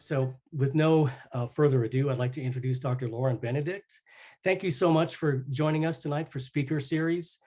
So with no further ado, I'd like to introduce Dr. Lauren Benedict. Thank you so much for joining us tonight for Speaker Series.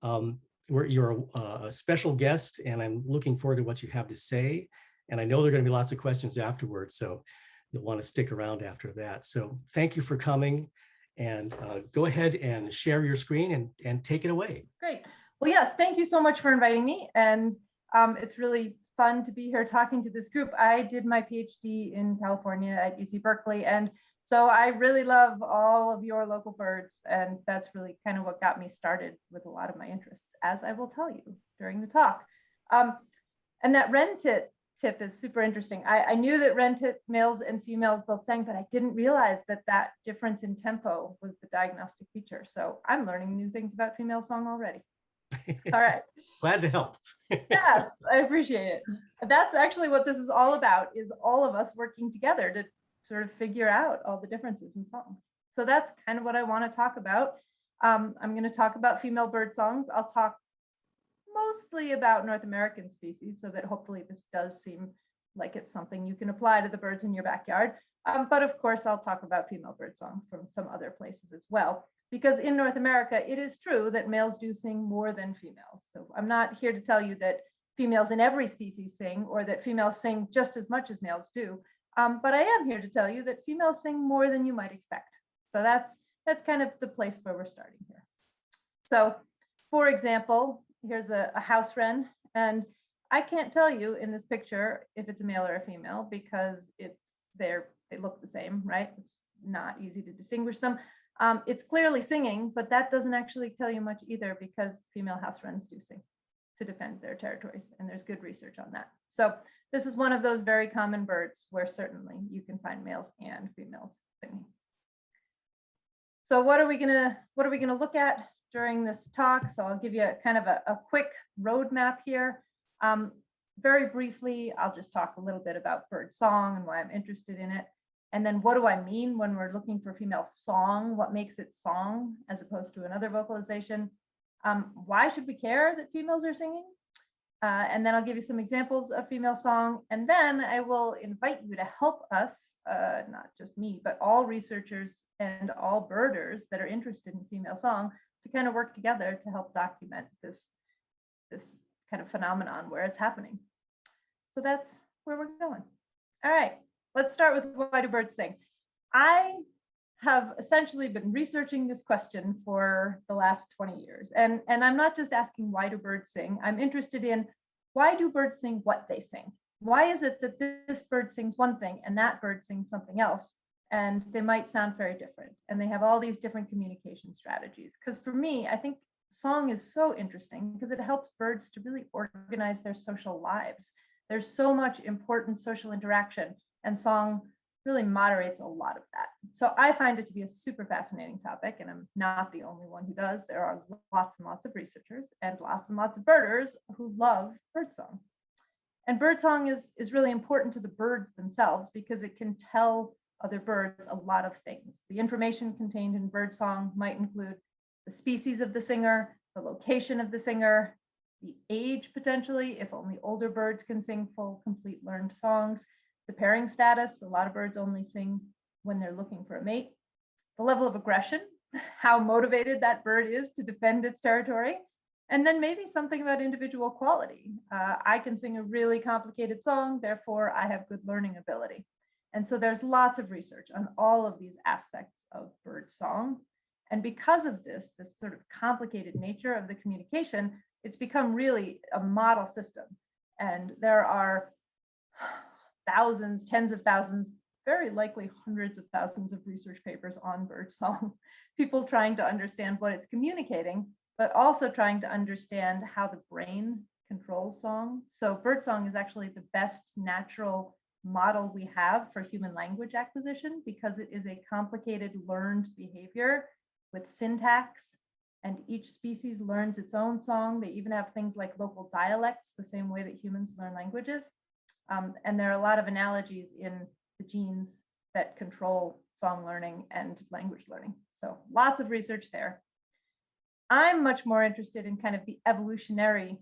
You're a special guest, and I'm looking forward to what you have to say. And I know there are going to be lots of questions afterwards, so you'll want to stick around after that. So thank you for coming, and go ahead and share your screen and take it away. Great. Well, yes, thank you so much for inviting me. And it's really fun to be here talking to this group. I did my PhD in California at UC Berkeley. And so I really love all of your local birds. And that's really kind of what got me started with a lot of my interests, as I will tell you during the talk. And that wren tip is super interesting. I knew that wren tit males and females both sang, but I didn't realize that that difference in tempo was the diagnostic feature. So I'm learning new things about female song already. All right. Glad to help. Yes, I appreciate it. That's actually what this is all about, is all of us working together to sort of figure out all the differences in songs. So that's kind of what I want to talk about. I'm going to talk about female bird songs. I'll talk mostly about North American species, so that hopefully this does seem like it's something you can apply to the birds in your backyard. But of course, I'll talk about female bird songs from some other places as well. Because in North America, it is true that males do sing more than females. So I'm not here to tell you that females in every species sing, or that females sing just as much as males do. But I am here to tell you that females sing more than you might expect. So that's kind of the place where we're starting here. So for example, here's a house wren. And I can't tell you in this picture if it's a male or a female, because they look the same, right? It's not easy to distinguish them. It's clearly singing, but that doesn't actually tell you much either, because female house wrens do sing to defend their territories, and there's good research on that. So this is one of those very common birds where certainly you can find males and females singing. So what are we gonna look at during this talk? So I'll give you kind of a quick roadmap here. Very briefly, I'll just talk a little bit about bird song and why I'm interested in it. And then what do I mean when we're looking for female song? What makes it song as opposed to another vocalization? Why should we care that females are singing? And then I'll give you some examples of female song. And then I will invite you to help us, not just me, but all researchers and all birders that are interested in female song, to kind of work together to help document this kind of phenomenon where it's happening. So that's where we're going. All right. Let's start with, why do birds sing? I have essentially been researching this question for the last 20 years. And I'm not just asking, why do birds sing? I'm interested in, why do birds sing what they sing? Why is it that this bird sings one thing and that bird sings something else? And they might sound very different. And they have all these different communication strategies. Because for me, I think song is so interesting because it helps birds to really organize their social lives. There's so much important social interaction, and song really moderates a lot of that. So I find it to be a super fascinating topic, and I'm not the only one who does. There are lots and lots of researchers and lots of birders who love birdsong. And birdsong is really important to the birds themselves, because it can tell other birds a lot of things. The information contained in birdsong might include the species of the singer, the location of the singer, the age potentially, if only older birds can sing full, complete learned songs, the pairing status, a lot of birds only sing when they're looking for a mate, the level of aggression, how motivated that bird is to defend its territory, and then maybe something about individual quality. I can sing a really complicated song, therefore I have good learning ability. And so there's lots of research on all of these aspects of bird song. And because of this sort of complicated nature of the communication, it's become really a model system. And there are thousands, tens of thousands, very likely hundreds of thousands of research papers on birdsong, people trying to understand what it's communicating, but also trying to understand how the brain controls song. So birdsong is actually the best natural model we have for human language acquisition, because it is a complicated learned behavior with syntax, and each species learns its own song. They even have things like local dialects, the same way that humans learn languages. And there are a lot of analogies in the genes that control song learning and language learning. So lots of research there. I'm much more interested in kind of the evolutionary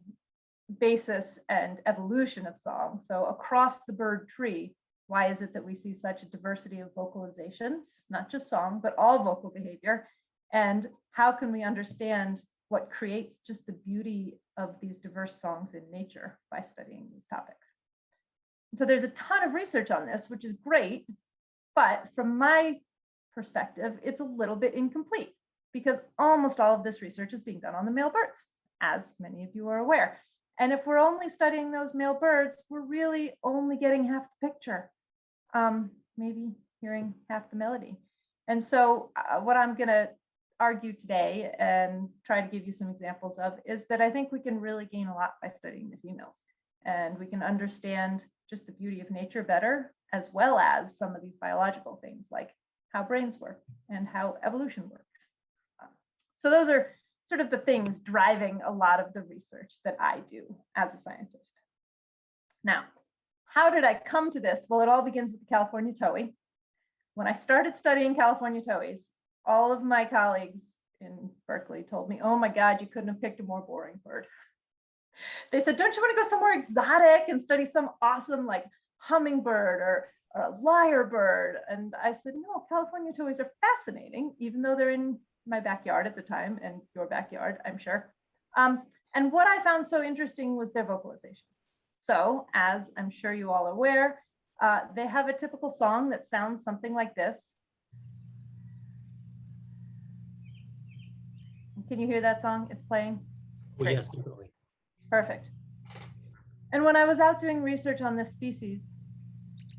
basis and evolution of song. So across the bird tree, Why is it that we see such a diversity of vocalizations, not just song, but all vocal behavior? And how can we understand what creates just the beauty of these diverse songs in nature by studying these topics? So there's a ton of research on this, which is great, but from my perspective, it's a little bit incomplete because almost all of this research is being done on the male birds, as many of you are aware. And if we're only studying those male birds, we're really only getting half the picture, maybe hearing half the melody. And so what I'm going to argue today and try to give you some examples of is that I think we can really gain a lot by studying the females, and we can understand just the beauty of nature better, as well as some of these biological things like how brains work and how evolution works. So those are sort of the things driving a lot of the research that I do as a scientist. Now, how did I come to this? Well, it all begins with the California towhee. When I started studying California towhees, all of my colleagues in Berkeley told me, oh my God, you couldn't have picked a more boring bird. They said, don't you want to go somewhere exotic and study some awesome like hummingbird or a lyrebird? And I said, no, California towhees are fascinating, even though they're in my backyard at the time and your backyard, I'm sure. And what I found so interesting was their vocalizations. So as I'm sure you all are aware, they have a typical song that sounds something like this. Can you hear that song? It's playing. Oh, yes, definitely. Perfect. And when I was out doing research on this species,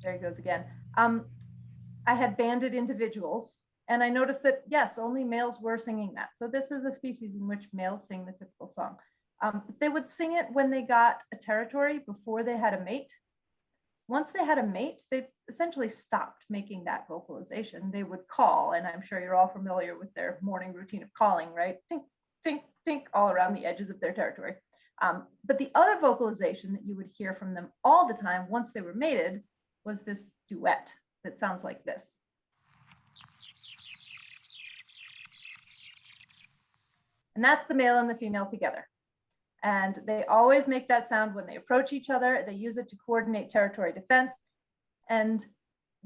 there he goes again, I had banded individuals, and I noticed that, yes, only males were singing that. So this is a species in which males sing the typical song. They would sing it when they got a territory before they had a mate. Once they had a mate, they essentially stopped making that vocalization. They would call, and I'm sure you're all familiar with their morning routine of calling, right? Tink, tink, tink, all around the edges of their territory. But the other vocalization that you would hear from them all the time once they were mated was this duet that sounds like this. And that's the male and the female together. And they always make that sound when they approach each other. They use it to coordinate territory defense. And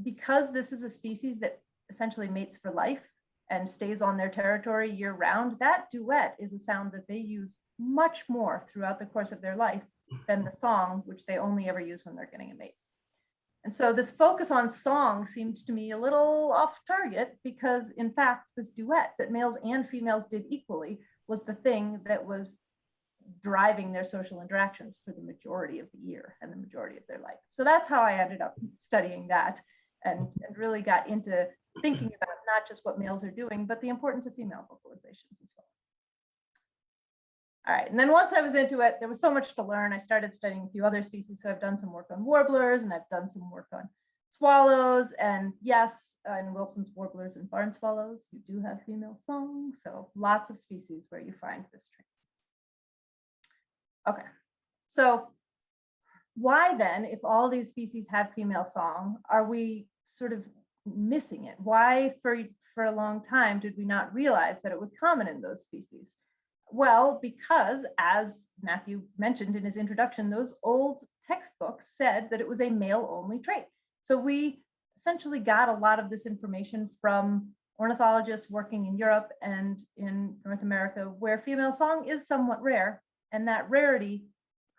because this is a species that essentially mates for life and stays on their territory year round, that duet is a sound that they use much more throughout the course of their life than the song, which they only ever use when they're getting a mate. And so this focus on song seems to me a little off target, because in fact, this duet that males and females did equally was the thing that was driving their social interactions for the majority of the year and the majority of their life. So that's how I ended up studying that and really got into thinking about not just what males are doing, but the importance of female vocalizations as well. All right, and then once I was into it, there was so much to learn. I started studying a few other species. So I've done some work on warblers, and I've done some work on swallows, and yes, and Wilson's warblers and barn swallows, who do have female songs. So lots of species where you find this trait. Okay, so why then, if all these species have female song, are we sort of missing it? Why for a long time did we not realize that it was common in those species? Well, because as Matthew mentioned in his introduction, those old textbooks said that it was a male-only trait. So we essentially got a lot of this information from ornithologists working in Europe and in North America, where female song is somewhat rare, and that rarity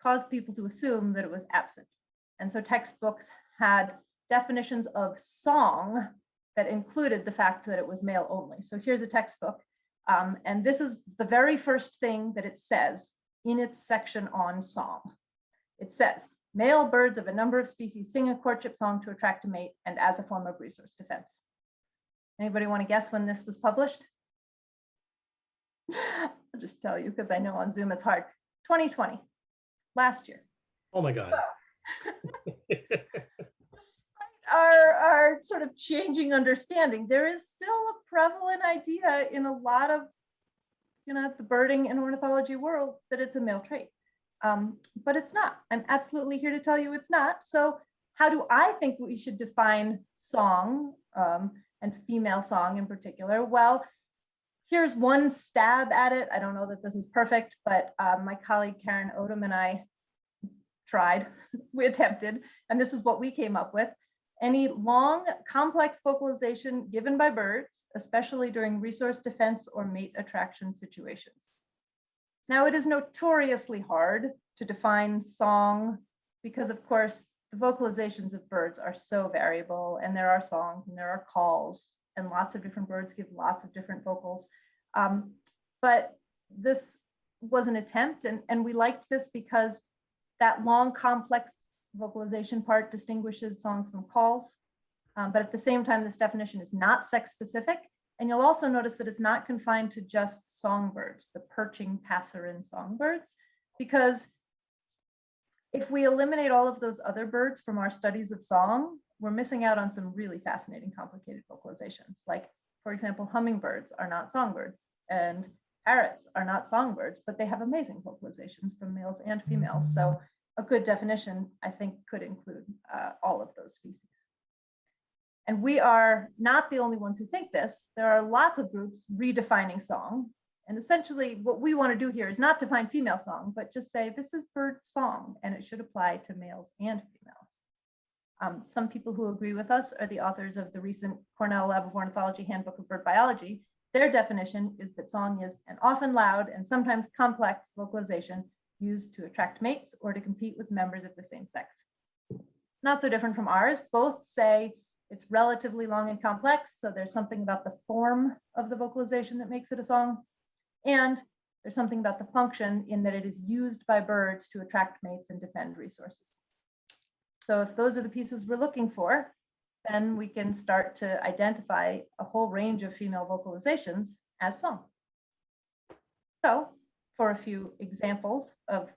caused people to assume that it was absent. And so textbooks had definitions of song that included the fact that it was male only. So here's a textbook. And this is the very first thing that it says in its section on song. It says, male birds of a number of species sing a courtship song to attract a mate and as a form of resource defense. Anybody want to guess when this was published? I'll just tell you because I know on Zoom it's hard. 2020, last year. Oh my God. So, our sort of changing understanding, there is still a prevalent idea in a lot of, the birding and ornithology world that it's a male trait, but it's not. I'm absolutely here to tell you it's not. So how do I think we should define song and female song in particular? Well, here's one stab at it. I don't know that this is perfect, but my colleague Karen Odom and I tried, we attempted, and this is what we came up with. any long, complex vocalization given by birds, especially during resource defense or mate attraction situations. Now, it is notoriously hard to define song because, of course, the vocalizations of birds are so variable, and there are songs and there are calls, and lots of different birds give lots of different vocals. But this was an attempt, and we liked this because that long, complex vocalization part distinguishes songs from calls. But at the same time, this definition is not sex specific. And you'll also notice that it's not confined to just songbirds, the perching passerine songbirds, because if we eliminate all of those other birds from our studies of song, we're missing out on some really fascinating, complicated vocalizations. Like, for example, hummingbirds are not songbirds, and parrots are not songbirds, but they have amazing vocalizations from males and females. So a good definition, I think, could include all of those species. And we are not the only ones who think this. There are lots of groups redefining song. And essentially what we want to do here is not define female song, but just say this is bird song, and it should apply to males and females. Some people who agree with us are the authors of the recent Cornell Lab of Ornithology Handbook of Bird Biology. Their definition is that song is an often loud and sometimes complex vocalization used to attract mates or to compete with members of the same sex. Not so different from ours. Both say it's relatively long and complex, so there's something about the form of the vocalization that makes it a song. And there's something about the function in that it is used by birds to attract mates and defend resources. So if those are the pieces we're looking for, then we can start to identify a whole range of female vocalizations as song. So for a few examples of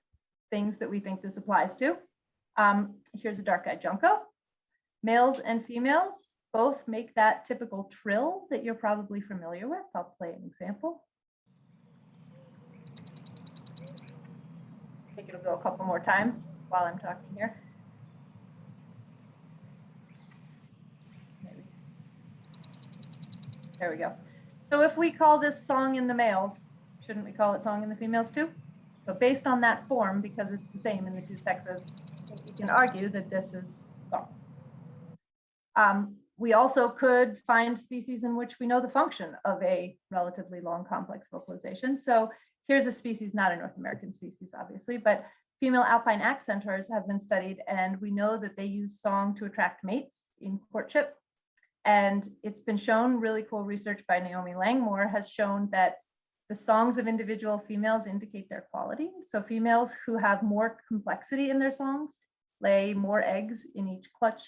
things that we think this applies to, here's a dark-eyed junco. Males and females both make that typical trill that you're probably familiar with. I'll play an example. I think it'll go a couple more times while I'm talking here. Maybe. There we go. So if we call this song in the males, shouldn't we call it song in the females too? So based on that form, because it's the same in the two sexes, we can argue that this is song. We also could find species in which we know the function of a relatively long, complex vocalization. So here's a species, not a North American species, obviously, but female alpine axe centaurs have been studied, and we know that they use song to attract mates in courtship. And it's been shown, really cool research by Naomi Langmore has shown that the songs of individual females indicate their quality. So females who have more complexity in their songs lay more eggs in each clutch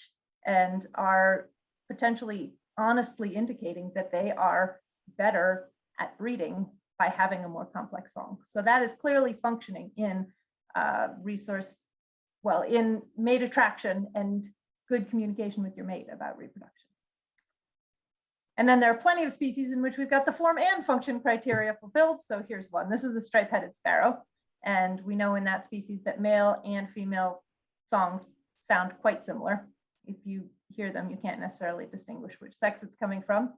and are potentially honestly indicating that they are better at breeding by having a more complex song. So that is clearly functioning in in mate attraction and good communication with your mate about reproduction. And then there are plenty of species in which we've got the form and function criteria fulfilled. So here's one. This is a stripe-headed sparrow. And we know in that species that male and female songs sound quite similar. If you hear them, you can't necessarily distinguish which sex it's coming from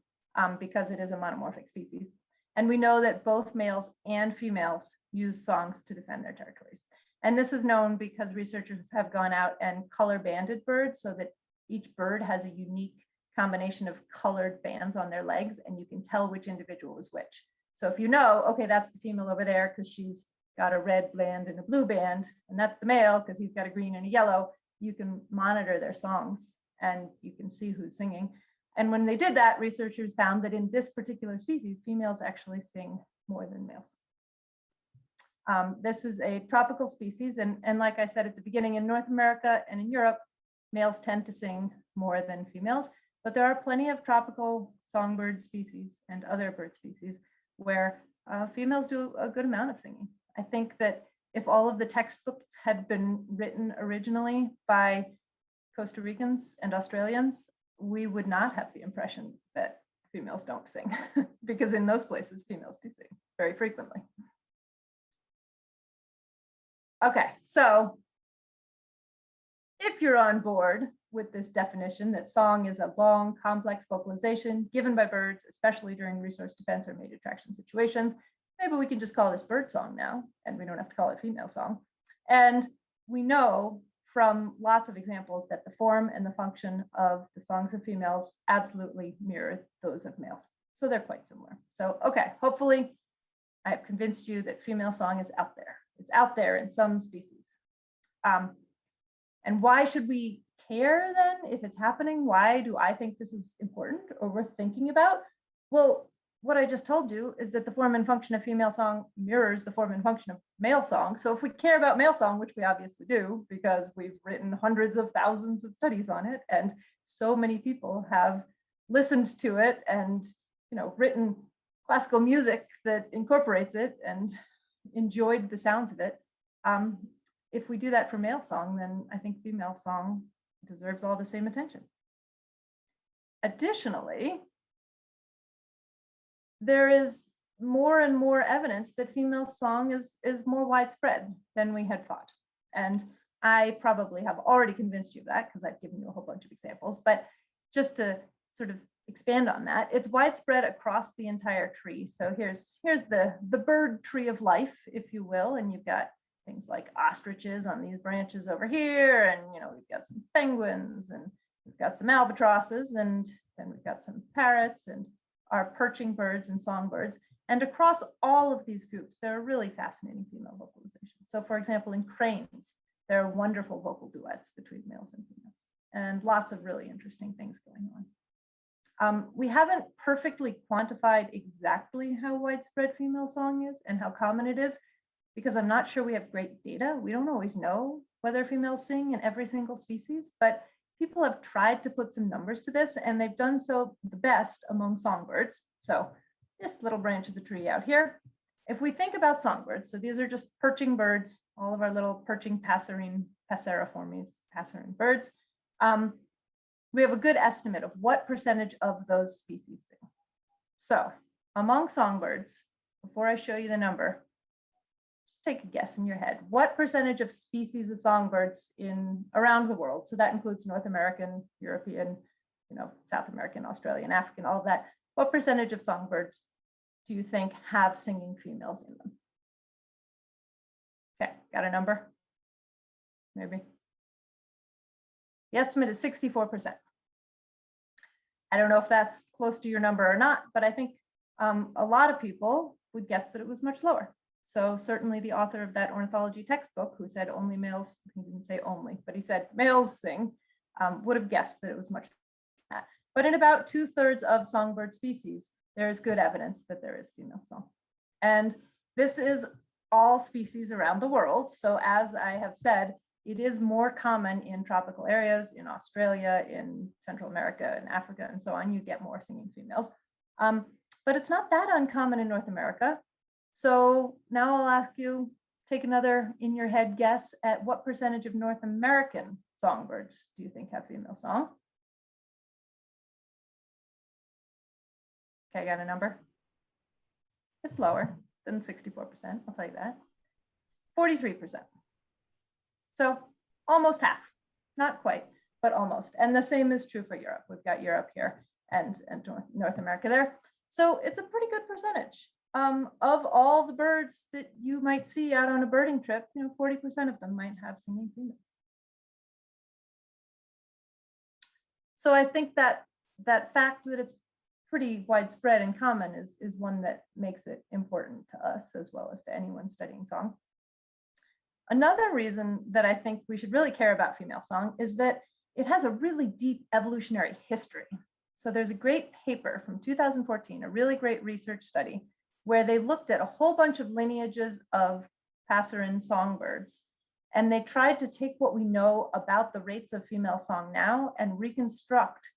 because it is a monomorphic species. And we know that both males and females use songs to defend their territories. And this is known because researchers have gone out and color banded birds so that each bird has a unique combination of colored bands on their legs, and you can tell which individual is which. So if you know, okay, that's the female over there because she's got a red band and a blue band, and that's the male because he's got a green and a yellow, you can monitor their songs and you can see who's singing. And when they did that, researchers found that in this particular species, females actually sing more than males. This is a tropical species. And like I said at the beginning, in North America and in Europe, males tend to sing more than females, but there are plenty of tropical songbird species and other bird species where females do a good amount of singing. I think that if all of the textbooks had been written originally by Costa Ricans and Australians, we would not have the impression that females don't sing because in those places, females do sing very frequently. Okay, so if you're on board with this definition that song is a long, complex vocalization given by birds, especially during resource defense or mate attraction situations, maybe we can just call this bird song now, and we don't have to call it female song. And we know from lots of examples that the form and the function of the songs of females absolutely mirror those of males. So they're quite similar. So, okay, hopefully I've convinced you that female song is out there. It's out there in some species. And why should we care then if it's happening? Why do I think this is important or worth thinking about? Well, what I just told you is that the form and function of female song mirrors the form and function of male song. So if we care about male song, which we obviously do, because we've written hundreds of thousands of studies on it, and so many people have listened to it and, you know, written classical music that incorporates it and enjoyed the sounds of it. If we do that for male song, then I think female song deserves all the same attention. Additionally, there is more and more evidence that female song is more widespread than we had thought. And I probably have already convinced you of that because I've given you a whole bunch of examples, but just to sort of expand on that, it's widespread across the entire tree. So here's the bird tree of life, if you will, and you've got things like ostriches on these branches over here, and you know, we've got some penguins, and we've got some albatrosses, and then we've got some parrots and our perching birds and songbirds. And across all of these groups, there are really fascinating female vocalizations. So for example, in cranes, there are wonderful vocal duets between males and females, and lots of really interesting things going on. We haven't perfectly quantified exactly how widespread female song is and how common it is, because I'm not sure we have great data. We don't always know whether females sing in every single species, but people have tried to put some numbers to this, and they've done so the best among songbirds. So this little branch of the tree out here, if we think about songbirds, so these are just perching birds, all of our little perching passeriformes, passerine birds, we have a good estimate of what percentage of those species sing. So among songbirds, before I show you the number, just take a guess in your head. What percentage of species of songbirds around the world, so that includes North American, European, you know, South American, Australian, African, all of that, what percentage of songbirds do you think have singing females in them? Okay, got a number? Maybe. The estimate is 64%. I don't know if that's close to your number or not, but I think a lot of people would guess that it was much lower. So certainly the author of that ornithology textbook, who said only males, he didn't say only, but he said males sing, would have guessed that it was much less. But in about 2/3 of songbird species, there is good evidence that there is female song. And this is all species around the world. So as I have said, it is more common in tropical areas, in Australia, in Central America, in Africa, and so on. You get more singing females. But it's not that uncommon in North America. So now I'll ask you, take another in your head guess at what percentage of North American songbirds do you think have female song? Okay, I got a number. It's lower than 64%, I'll tell you that. 43%. So almost half, not quite, but almost. And the same is true for Europe. We've got Europe here and North America there. So it's a pretty good percentage. Of all the birds that you might see out on a birding trip, 40% of them might have singing females. So I think that fact that it's pretty widespread and common is one that makes it important to us as well as to anyone studying song. Another reason that I think we should really care about female song is that it has a really deep evolutionary history. So there's a great paper from 2014, a really great research study, where they looked at a whole bunch of lineages of passerine songbirds, and they tried to take what we know about the rates of female song now and reconstruct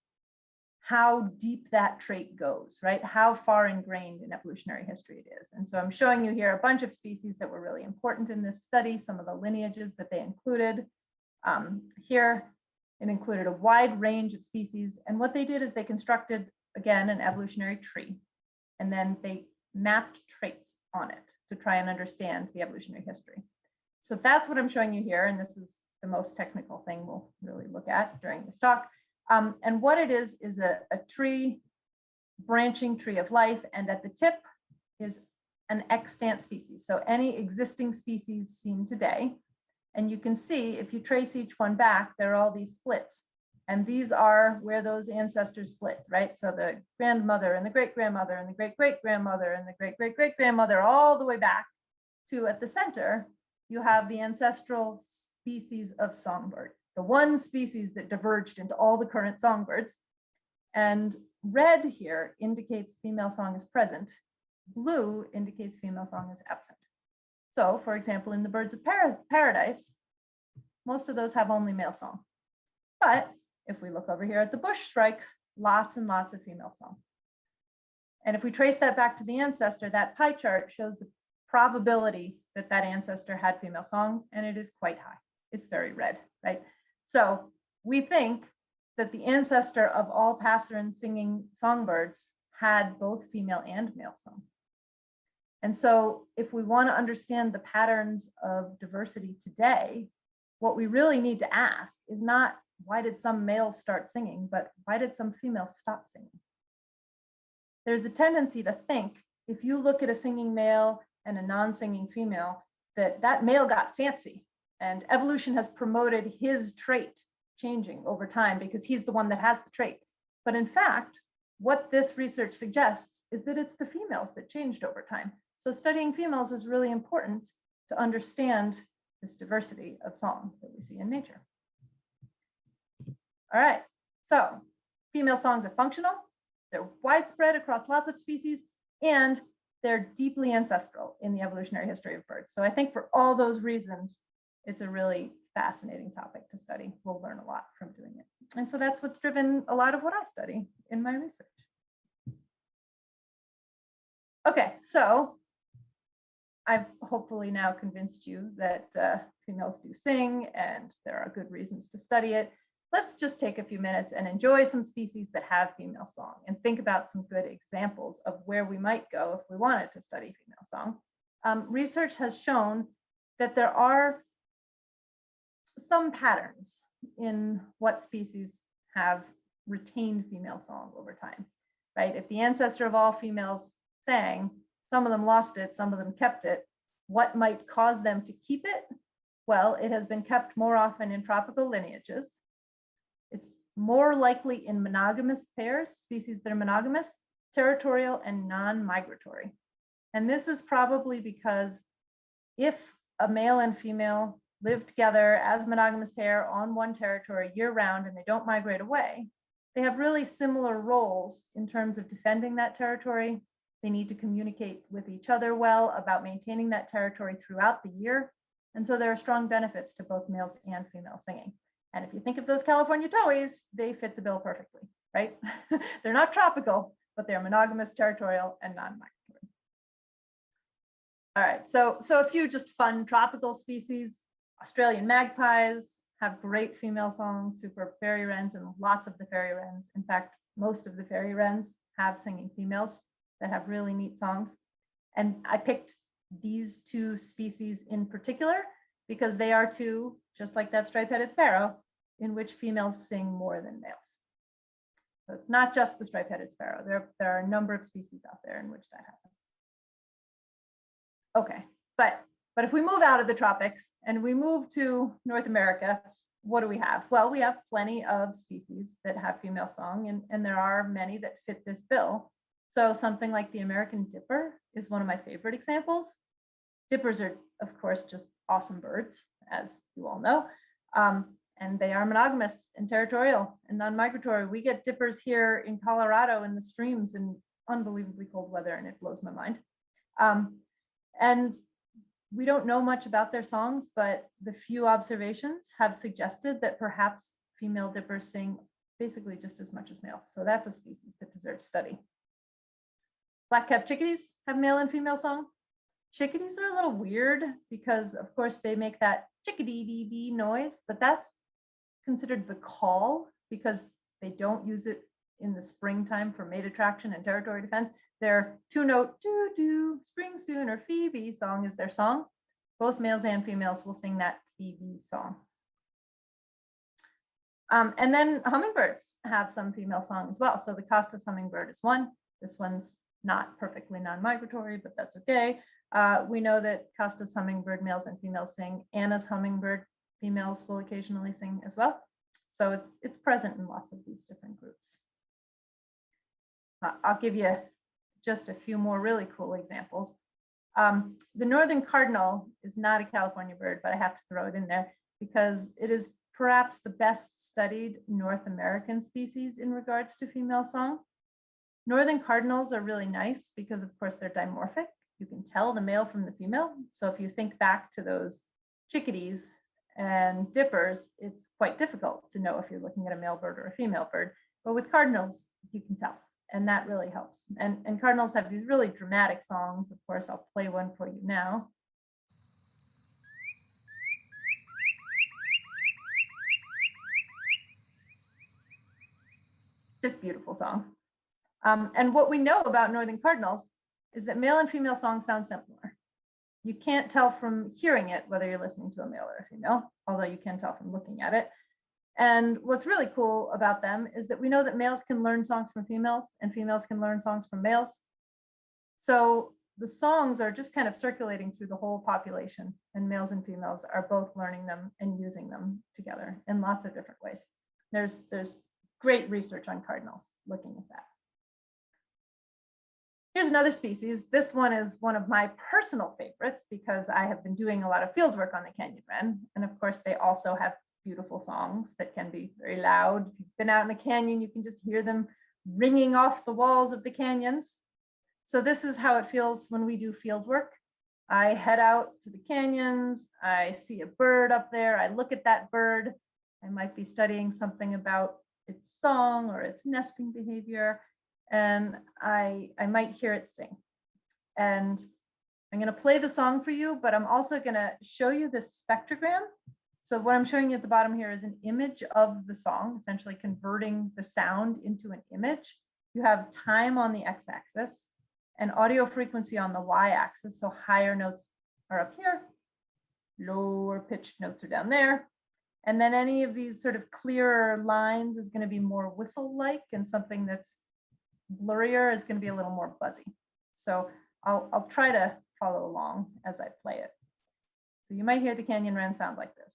how deep that trait goes, right? How far ingrained in evolutionary history it is. And so I'm showing you here a bunch of species that were really important in this study, some of the lineages that they included. Here, it included a wide range of species. And what they did is they constructed, again, an evolutionary tree, and then they mapped traits on it to try and understand the evolutionary history. So that's what I'm showing you here. And this is the most technical thing we'll really look at during this talk. And what it is a tree, branching tree of life, and at the tip is an extant species. So any existing species seen today, And you can see if you trace each one back, there are all these splits. And these are where those ancestors split, right? So the grandmother and the great-grandmother and the great-great-grandmother and the great-great-great-grandmother, all the way back to, at the center, you have the ancestral species of songbird, the one species that diverged into all the current songbirds. And red here indicates female song is present. Blue indicates female song is absent. So, for example, in the birds of paradise, most of those have only male song. But if we look over here at the bush shrikes, lots and lots of female song. And if we trace that back to the ancestor, that pie chart shows the probability that that ancestor had female song, and it is quite high. It's very red, right? So we think that the ancestor of all passerine singing songbirds had both female and male song. And so if we want to understand the patterns of diversity today, what we really need to ask is not why did some males start singing, but why did some females stop singing? There's a tendency to think if you look at a singing male and a non-singing female, that male got fancy and evolution has promoted his trait changing over time because he's the one that has the trait. But in fact, what this research suggests is that it's the females that changed over time. So studying females is really important to understand this diversity of song that we see in nature. All right, so female songs are functional, they're widespread across lots of species, and they're deeply ancestral in the evolutionary history of birds. So I think for all those reasons, it's a really fascinating topic to study. We'll learn a lot from doing it. And so that's what's driven a lot of what I study in my research. Okay, so I've hopefully now convinced you that females do sing and there are good reasons to study it. Let's just take a few minutes and enjoy some species that have female song and think about some good examples of where we might go if we wanted to study female song. Research has shown that there are some patterns in what species have retained female song over time, right? If the ancestor of all females sang, some of them lost it, some of them kept it. What might cause them to keep it? Well, it has been kept more often in tropical lineages. It's more likely in monogamous pairs, species that are monogamous, territorial, and non-migratory. And this is probably because if a male and female live together as monogamous pair on one territory year-round and they don't migrate away, they have really similar roles in terms of defending that territory. They need to communicate with each other well about maintaining that territory throughout the year. And so there are strong benefits to both males and females singing. And if you think of those California towhees, they fit the bill perfectly, right? They're not tropical, but they're monogamous, territorial, and non-migratory. All right, so a few just fun tropical species. Australian magpies have great female songs, super fairy wrens, and lots of the fairy wrens. In fact, most of the fairy wrens have singing females that have really neat songs. And I picked these two species in particular because they are two, just like that stripe-headed sparrow, in which females sing more than males. So it's not just the stripe-headed sparrow. There are a number of species out there in which that happens. Okay, but if we move out of the tropics and we move to North America, what do we have? Well, we have plenty of species that have female song, and there are many that fit this bill. So something like the American dipper is one of my favorite examples. Dippers are, of course, just awesome birds, as you all know. And they are monogamous and territorial and non-migratory. We get dippers here in Colorado in the streams in unbelievably cold weather, and it blows my mind. And we don't know much about their songs, but the few observations have suggested that perhaps female dippers sing basically just as much as males. So that's a species that deserves study. Black-capped chickadees have male and female song. Chickadees are a little weird because, of course, they make that chickadee-dee-dee noise, but that's considered the call because they don't use it in the springtime for mate attraction and territory defense. Their two-note doo-doo, spring soon, or Phoebe song is their song. Both males and females will sing that Phoebe song. And then hummingbirds have some female song as well. So the Costas hummingbird is one. This one's not perfectly non-migratory, but that's okay. We know that Costa's hummingbird males and females sing. Anna's hummingbird females will occasionally sing as well. So it's present in lots of these different groups. I'll give you just a few more really cool examples. The northern cardinal is not a California bird, but I have to throw it in there because it is perhaps the best studied North American species in regards to female song. Northern cardinals are really nice because, of course, they're dimorphic. You can tell the male from the female. So if you think back to those chickadees and dippers, it's quite difficult to know if you're looking at a male bird or a female bird. But with cardinals, you can tell. And that really helps. And cardinals have these really dramatic songs. Of course, I'll play one for you now. Just beautiful songs. And what we know about northern cardinals is that male and female songs sound similar. You can't tell from hearing it whether you're listening to a male or a female, although you can tell from looking at it. And what's really cool about them is that we know that males can learn songs from females and females can learn songs from males. So the songs are just kind of circulating through the whole population, and males and females are both learning them and using them together in lots of different ways. There's great research on cardinals looking at that. Here's another species. This one is one of my personal favorites because I have been doing a lot of field work on the canyon wren. And of course, they also have beautiful songs that can be very loud. If you've been out in the canyon, you can just hear them ringing off the walls of the canyons. So this is how it feels when we do field work. I head out to the canyons, I see a bird up there, I look at that bird. I might be studying something about its song or its nesting behavior, and I might hear it sing. And I'm going to play the song for you, but I'm also going to show you this spectrogram. So what I'm showing you at the bottom here is an image of the song, essentially converting the sound into an image. You have time on the x-axis and audio frequency on the y-axis. So higher notes are up here, lower pitched notes are down there. And then any of these sort of clearer lines is going to be more whistle-like, and something that's blurrier is going to be a little more buzzy. So I'll try to follow along as I play it. So you might hear the canyon wren sound like this.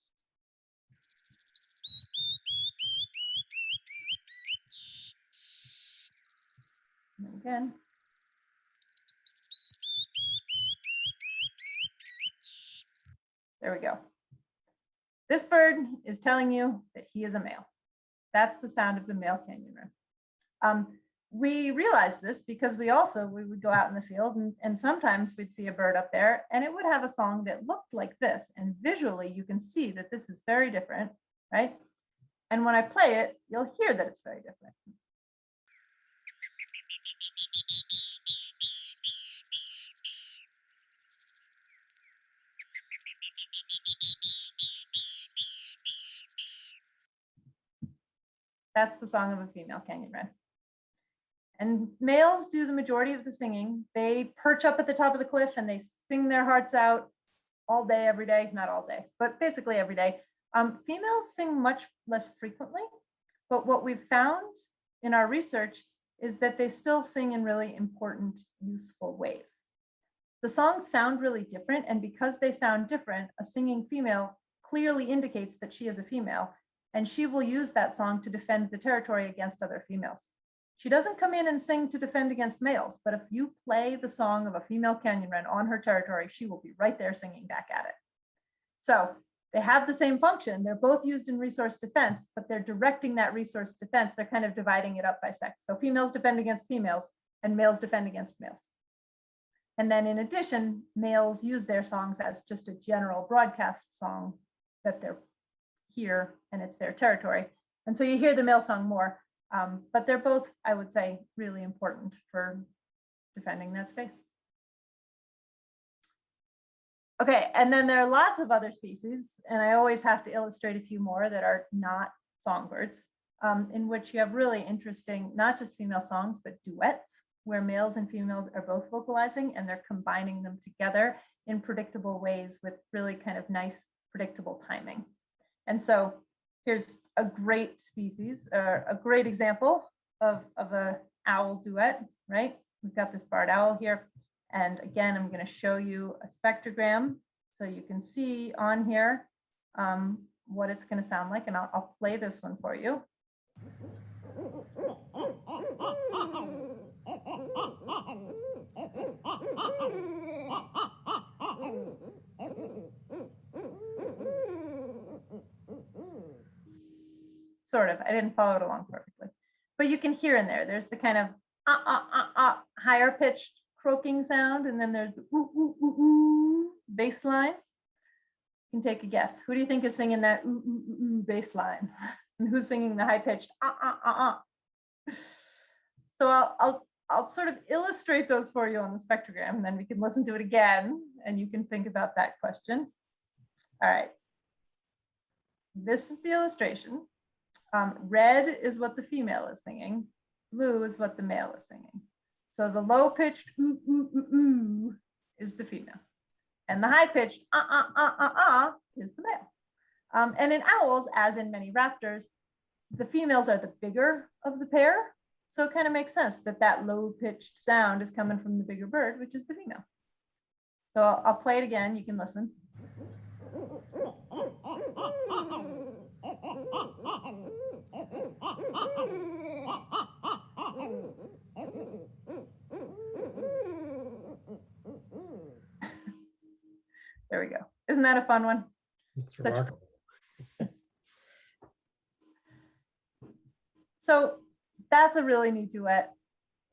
And again. There we go. This bird is telling you that he is a male. That's the sound of the male canyon wren. We realized this because we would go out in the field and sometimes we'd see a bird up there and it would have a song that looked like this. And visually you can see that this is very different, right? And when I play it, you'll hear that it's very different. That's the song of a female canyon wren. And males do the majority of the singing. They perch up at the top of the cliff and they sing their hearts out all day, every day, not all day, but basically every day. Females sing much less frequently, but what we've found in our research is that they still sing in really important, useful ways. The songs sound really different, and because they sound different, a singing female clearly indicates that she is a female, and she will use that song to defend the territory against other females. She doesn't come in and sing to defend against males, but if you play the song of a female canyon wren on her territory, she will be right there singing back at it. So they have the same function. They're both used in resource defense, but they're directing that resource defense. They're kind of dividing it up by sex. So females defend against females and males defend against males. And then in addition, males use their songs as just a general broadcast song that they're here and it's their territory. And so you hear the male song more. But they're both, I would say, really important for defending that space. Okay, and then there are lots of other species, and I always have to illustrate a few more that are not songbirds, in which you have really interesting, not just female songs, but duets, where males and females are both vocalizing and they're combining them together in predictable ways with really kind of nice, predictable timing. And so here's a great species, a great example of an owl duet, right? We've got this barred owl here, And again, I'm going to show you a spectrogram so you can see on here what it's going to sound like. And I'll play this one for you. Sort of. I didn't follow it along perfectly. But you can hear in there, there's the kind of higher pitched croaking sound, and then there's the ooh, ooh, ooh, ooh, bass line. You can take a guess. Who do you think is singing that ooh, ooh, ooh, ooh, bass line? And who's singing the high pitched So I'll sort of illustrate those for you on the spectrogram, and then we can listen to it again, and you can think about that question. All right. This is the illustration. Red is what the female is singing. Blue is what the male is singing. So the low pitched ooh, ooh, ooh, ooh is the female. And the high pitched is the male. And in owls, as in many raptors, the females are the bigger of the pair. So it kind of makes sense that that low pitched sound is coming from the bigger bird, which is the female. So I'll play it again. You can listen. There we go. Isn't that a fun one? It's remarkable. So that's a really neat duet.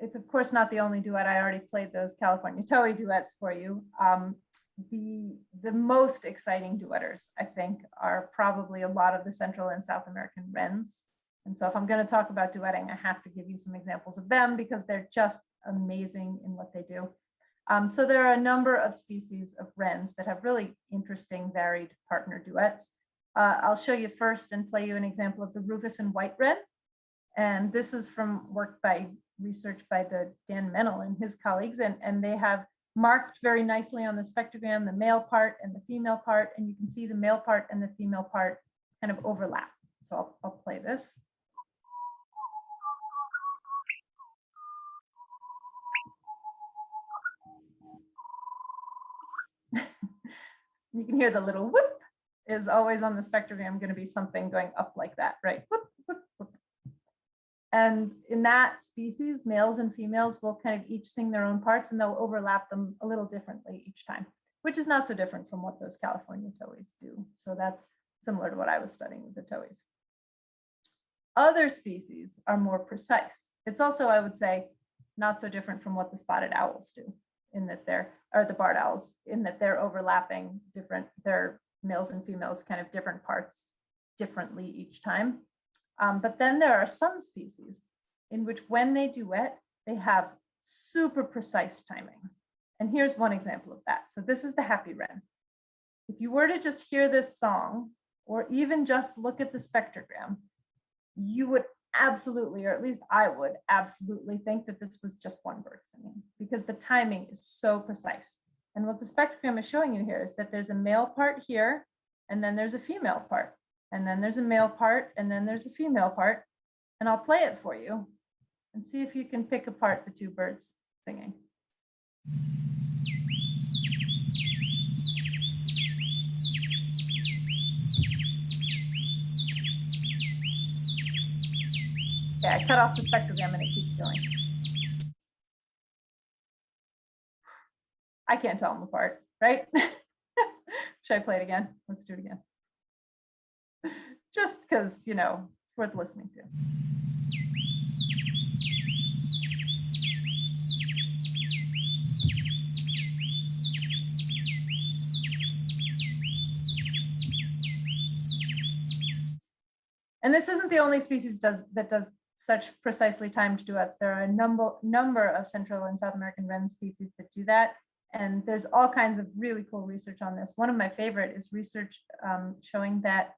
It's of course not the only duet. I already played those California Towhee duets for you. The most exciting duetters, I think, are probably a lot of the Central and South American wrens. And so if I'm going to talk about duetting, I have to give you some examples of them because they're just amazing in what they do. So there are a number of species of wrens that have really interesting, varied partner duets. I'll show you first and play you an example of the rufous and white wren. And this is from research by the Dan Mennel and his colleagues, and they have marked very nicely on the spectrogram the male part and the female part, and you can see the male part and the female part kind of overlap. So I'll play this. You can hear the little whoop is always on the spectrogram going to be something going up like that, right? Whoop, whoop, whoop. And in that species, males and females will kind of each sing their own parts, and they'll overlap them a little differently each time, which is not so different from what those California towhees do. So that's similar to what I was studying with the towhees. Other species are more precise. It's also, I would say, not so different from what the spotted owls do, in that or the barred owls, in that they're overlapping their males and females kind of different parts differently each time. But then there are some species in which when they duet, they have super precise timing. And here's one example of that. So this is the happy wren. If you were to just hear this song, or even just look at the spectrogram, you would absolutely, or at least I would absolutely think that this was just one bird singing, because the timing is so precise. And what the spectrogram is showing you here is that there's a male part here, and then there's a female part. And then there's a male part, and then there's a female part. And I'll play it for you and see if you can pick apart the two birds singing. Yeah, I cut off the spectrogram and it keeps going. I can't tell them apart, right? Should I play it again? Let's do it again. Just because, you know, it's worth listening to. And this isn't the only species that does such precisely timed duets. There are a number of Central and South American wren species that do that. And there's all kinds of really cool research on this. One of my favorite is research showing that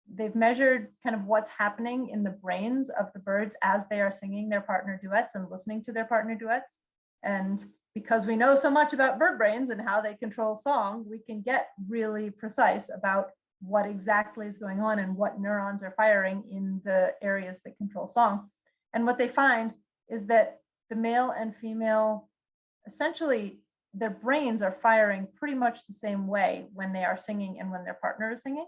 they've measured kind of what's happening in the brains of the birds as they are singing their partner duets and listening to their partner duets. And because we know so much about bird brains and how they control song, we can get really precise about what exactly is going on and what neurons are firing in the areas that control song. And what they find is that the male and female essentially their brains are firing pretty much the same way when they are singing and when their partner is singing,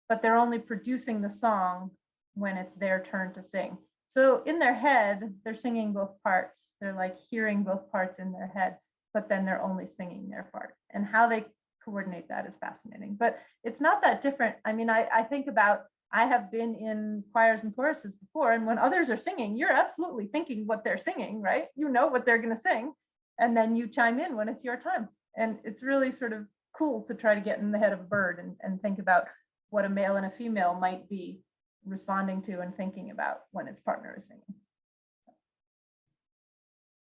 but they're only producing the song when it's their turn to sing. So in their head, they're singing both parts. They're like hearing both parts in their head, but then they're only singing their part. And how they coordinate that is fascinating, but it's not that different. I mean, I think about, I have been in choirs and choruses before, and when others are singing, you're absolutely thinking what they're singing, right? You know what they're going to sing, and then you chime in when it's your time. And it's really sort of cool to try to get in the head of a bird and think about what a male and a female might be responding to and thinking about when its partner is singing.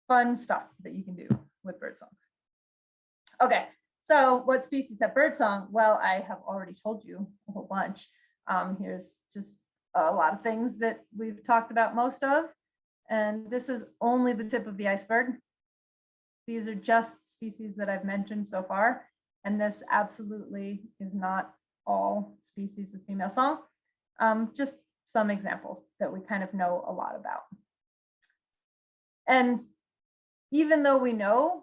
Fun stuff that you can do with bird songs. Okay, so what species have bird song? Well, I have already told you a whole bunch. Here's just a lot of things that we've talked about most of, and this is only the tip of the iceberg. These are just species that I've mentioned so far, and this absolutely is not all species with female song. Just some examples that we kind of know a lot about. And even though we know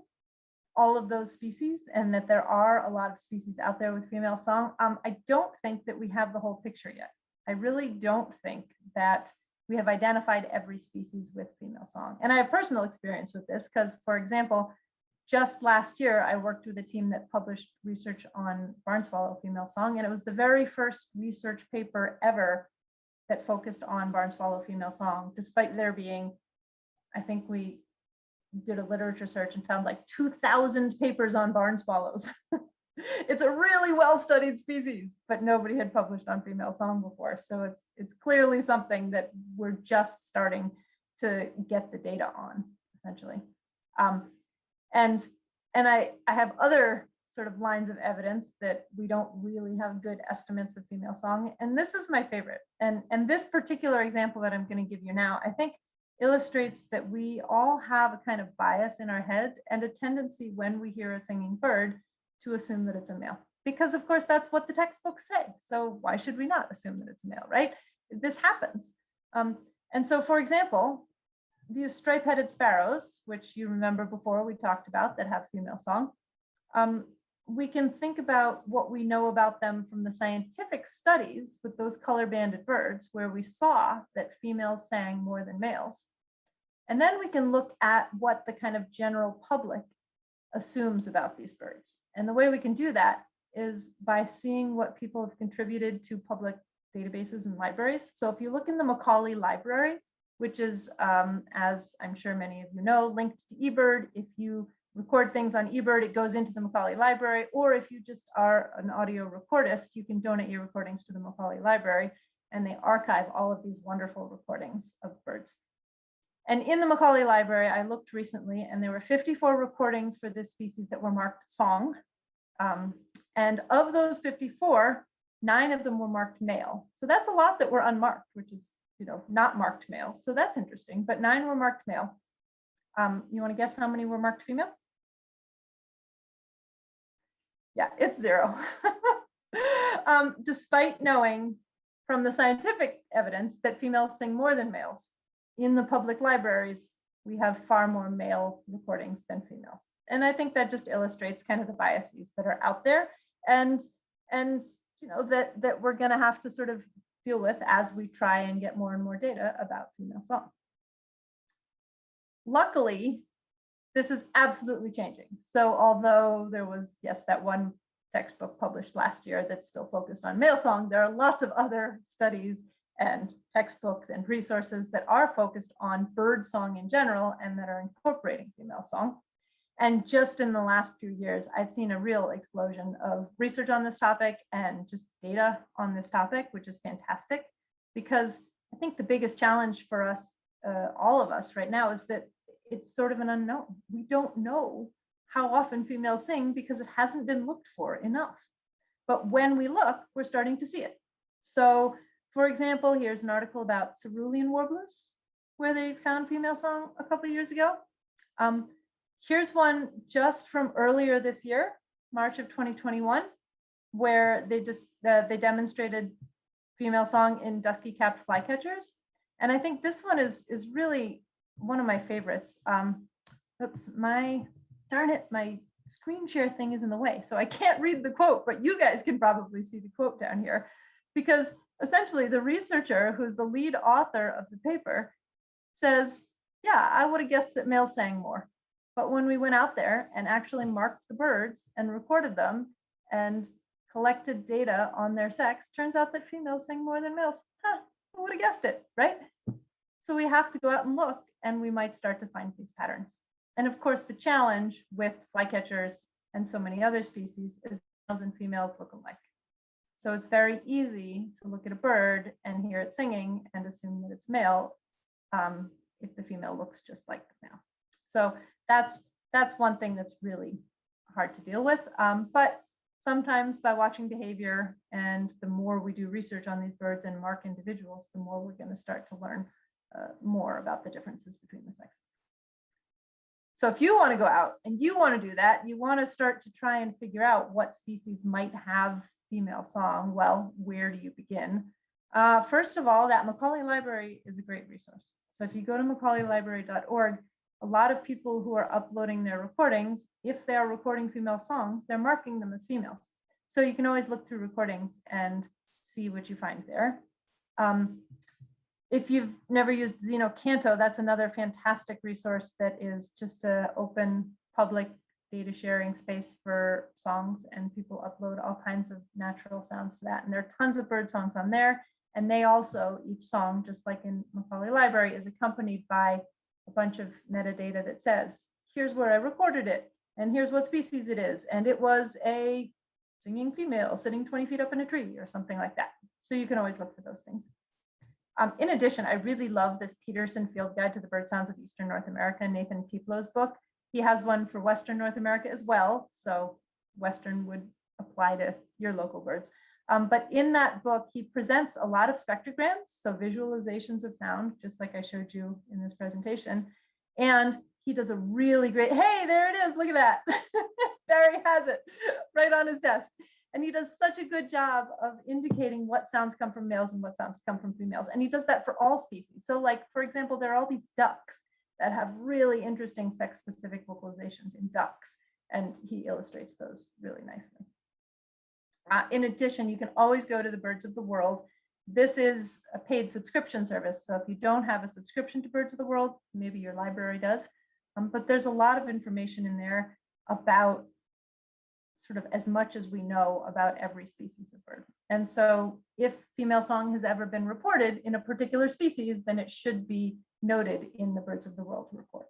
all of those species and that there are a lot of species out there with female song, I don't think that we have the whole picture yet. I really don't think that we have identified every species with female song. And I have personal experience with this because, for example, just last year, I worked with a team that published research on barn swallow female song, and it was the very first research paper ever that focused on barn swallow female song, despite there being, I think we did a literature search and found like 2,000 papers on barn swallows. It's a really well-studied species, but nobody had published on female song before. So it's clearly something that we're just starting to get the data on, essentially. And I have other sort of lines of evidence that we don't really have good estimates of female song. And this is my favorite. And this particular example that I'm going to give you now, I think illustrates that we all have a kind of bias in our head and a tendency when we hear a singing bird to assume that it's a male, because of course that's what the textbooks say. So why should we not assume that it's a male, right? This happens. And so, for example, these stripe-headed sparrows, which you remember before we talked about, that have female song, we can think about what we know about them from the scientific studies with those color-banded birds, where we saw that females sang more than males. And then we can look at what the kind of general public assumes about these birds. And the way we can do that is by seeing what people have contributed to public databases and libraries. So if you look in the Macaulay Library, which is, as I'm sure many of you know, linked to eBird. If you record things on eBird, it goes into the Macaulay Library, or if you just are an audio recordist, you can donate your recordings to the Macaulay Library, and they archive all of these wonderful recordings of birds. And in the Macaulay Library, I looked recently, and there were 54 recordings for this species that were marked song. And of those 54, 9 of them were marked male. So that's a lot that were unmarked, which is, you know, not marked male. So that's interesting, but 9 were marked male. You want to guess how many were marked female? Yeah, it's 0. Despite knowing from the scientific evidence that females sing more than males, in the public libraries, we have far more male recordings than females. And I think that just illustrates kind of the biases that are out there, and you know, that we're going to have to sort of deal with as we try and get more and more data about female song. Luckily, this is absolutely changing. So although there was, yes, that one textbook published last year that's still focused on male song, there are lots of other studies and textbooks and resources that are focused on bird song in general and that are incorporating female song. And just in the last few years, I've seen a real explosion of research on this topic and just data on this topic, which is fantastic, because I think the biggest challenge for us, all of us right now, is that it's sort of an unknown. We don't know how often females sing because it hasn't been looked for enough. But when we look, we're starting to see it. So, for example, here's an article about cerulean warblers, where they found female song a couple of years ago. Here's one just from earlier this year, March of 2021, where they demonstrated female song in dusky-capped flycatchers. And I think this one is really one of my favorites. Oops, my darn it, my screen share thing is in the way. So I can't read the quote, but you guys can probably see the quote down here, because essentially the researcher who's the lead author of the paper says, yeah, I would have guessed that males sang more. But when we went out there and actually marked the birds and recorded them and collected data on their sex, turns out that females sang more than males. Huh, who would have guessed it, right? So we have to go out and look, and we might start to find these patterns. And of course, the challenge with flycatchers and so many other species is males and females look alike. So it's very easy to look at a bird and hear it singing and assume that it's male if the female looks just like the male. So that's one thing that's really hard to deal with. But sometimes by watching behavior, and the more we do research on these birds and mark individuals, the more we're going to start to learn more about the differences between the sexes. So if you want to go out and you want to do that, you want to start to try and figure out what species might have female song. Well, where do you begin? First of all, that Macaulay Library is a great resource. So if you go to macaulaylibrary.org, a lot of people who are uploading their recordings, if they are recording female songs, they're marking them as females. So you can always look through recordings and see what you find there. If you've never used Xenocanto, that's another fantastic resource that is just an open public data sharing space for songs, and people upload all kinds of natural sounds to that. And there are tons of bird songs on there. And they also, each song, just like in Macaulay Library, is accompanied by a bunch of metadata that says, here's where I recorded it, and here's what species it is. And it was a singing female sitting 20 feet up in a tree or something like that. So you can always look for those things. In addition, I really love this Peterson Field Guide to the Bird Sounds of Eastern North America, Nathan Peplo's book. He has one for Western North America as well. So Western would apply to your local birds. But in that book, he presents a lot of spectrograms, so visualizations of sound, just like I showed you in this presentation. And he does a really great, hey, there it is, look at that. Barry has it right on his desk. And he does such a good job of indicating what sounds come from males and what sounds come from females. And he does that for all species. So like, for example, there are all these ducks that have really interesting sex-specific vocalizations in ducks. And he illustrates those really nicely. In addition, you can always go to the Birds of the World. This is a paid subscription service. So if you don't have a subscription to Birds of the World, maybe your library does. But there's a lot of information in there about sort of as much as we know about every species of bird. And so if female song has ever been reported in a particular species, then it should be noted in the Birds of the World report.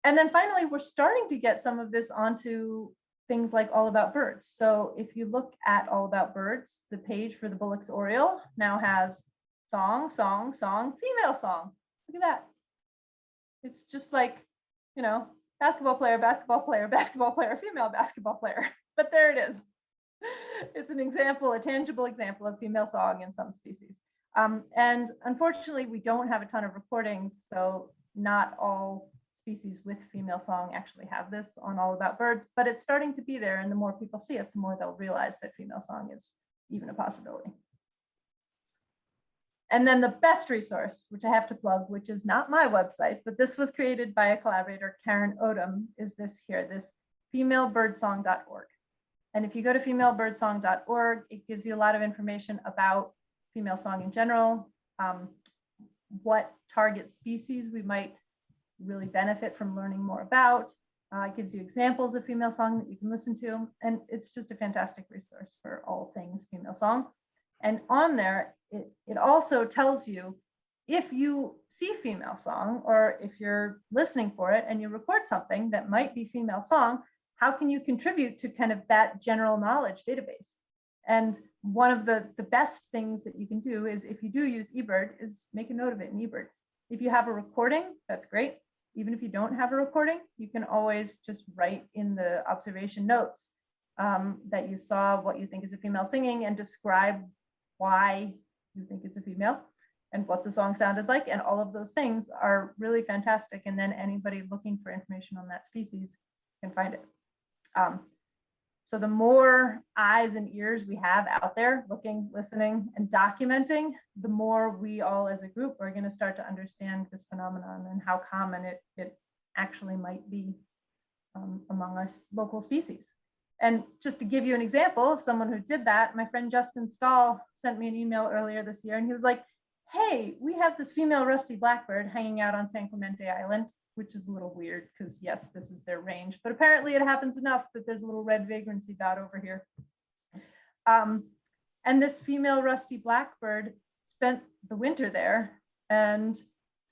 And then finally, we're starting to get some of this onto things like All About Birds. So if you look at All About Birds, the page for the Bullock's Oriole now has song, song, song, female song. Look at that. It's just like, basketball player, basketball player, basketball player, female basketball player. But there it is. It's an example, a tangible example of female song in some species. And unfortunately, we don't have a ton of recordings, so not all species with female song actually have this on All About Birds, but it's starting to be there, and the more people see it, the more they'll realize that female song is even a possibility. And then the best resource, which I have to plug, which is not my website, but this was created by a collaborator, Karen Odom, is this here, this femalebirdsong.org. And if you go to femalebirdsong.org, it gives you a lot of information about female song in general, what target species we might really benefit from learning more about. It gives you examples of female song that you can listen to. And it's just a fantastic resource for all things female song. And on there, it also tells you if you see female song, or if you're listening for it and you record something that might be female song, how can you contribute to kind of that general knowledge database? And one of the best things that you can do is, if you do use eBird, is make a note of it in eBird. If you have a recording, that's great. Even if you don't have a recording, you can always just write in the observation notes that you saw what you think is a female singing, and describe why you think it's a female and what the song sounded like. And all of those things are really fantastic. And then anybody looking for information on that species can find it. So the more eyes and ears we have out there looking, listening, and documenting, the more we all as a group are going to start to understand this phenomenon and how common it actually might be among our local species. And just to give you an example of someone who did that, my friend Justin Stahl sent me an email earlier this year, and he was like, hey, we have this female rusty blackbird hanging out on San Clemente Island, which is a little weird because yes, this is their range, but apparently it happens enough that there's a little red vagrancy dot over here. And this female rusty blackbird spent the winter there and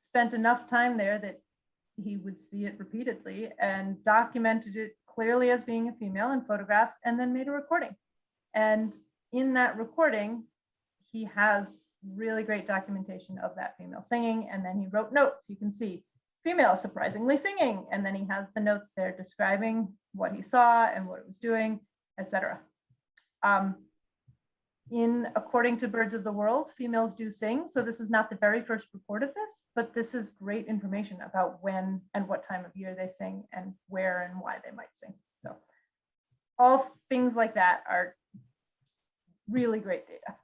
spent enough time there that he would see it repeatedly and documented it clearly as being a female in photographs, and then made a recording. And in that recording, he has really great documentation of that female singing. And then he wrote notes. You can see female surprisingly singing. And then he has the notes there describing what he saw and what it was doing, etc. According to Birds of the World, females do sing. So this is not the very first report of this, but this is great information about when and what time of year they sing and where and why they might sing. So all things like that are really great data.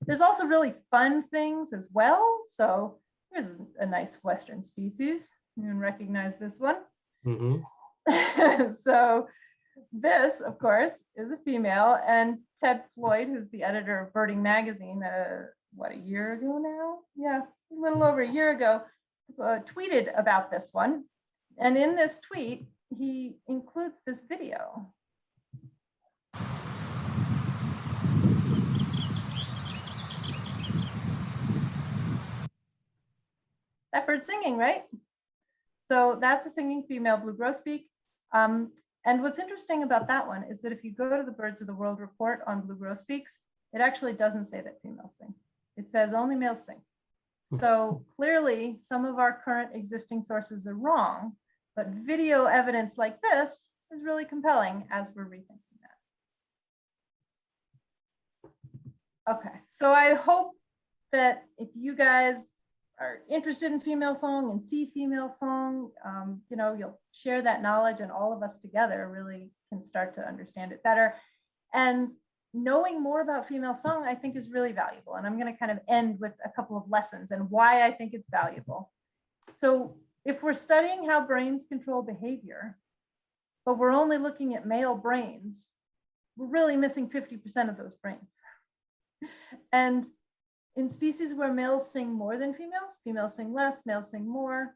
There's also really fun things as well. So here's a nice Western species. You can recognize this one. Mm-hmm. So this, of course, is a female, and Ted Floyd, who's the editor of Birding Magazine, a year ago now? Yeah, a little over a year ago, tweeted about this one. And in this tweet, he includes this video. That bird's singing, right? So that's a singing female blue grosbeak. And what's interesting about that one is that if you go to the Birds of the World report on blue grosbeaks, it actually doesn't say that females sing. It says only males sing. So clearly some of our current existing sources are wrong, but video evidence like this is really compelling as we're rethinking that. Okay, so I hope that if you guys are interested in female song and see female song, you'll share that knowledge, and all of us together really can start to understand it better. And knowing more about female song, I think, is really valuable. And I'm going to kind of end with a couple of lessons and why I think it's valuable. So if we're studying how brains control behavior, but we're only looking at male brains, we're really missing 50% of those brains. And in species where males sing more than females sing less, males sing more,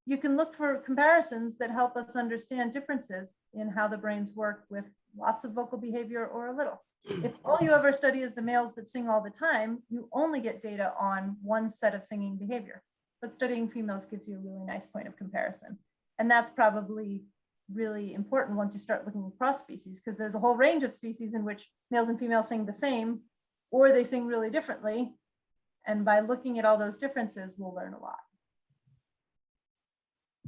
you can look for comparisons that help us understand differences in how the brains work with lots of vocal behavior or a little. If all you ever study is the males that sing all the time, you only get data on one set of singing behavior. But studying females gives you a really nice point of comparison. And that's probably really important once you start looking across species, because there's a whole range of species in which males and females sing the same, or they sing really differently. And by looking at all those differences, we'll learn a lot.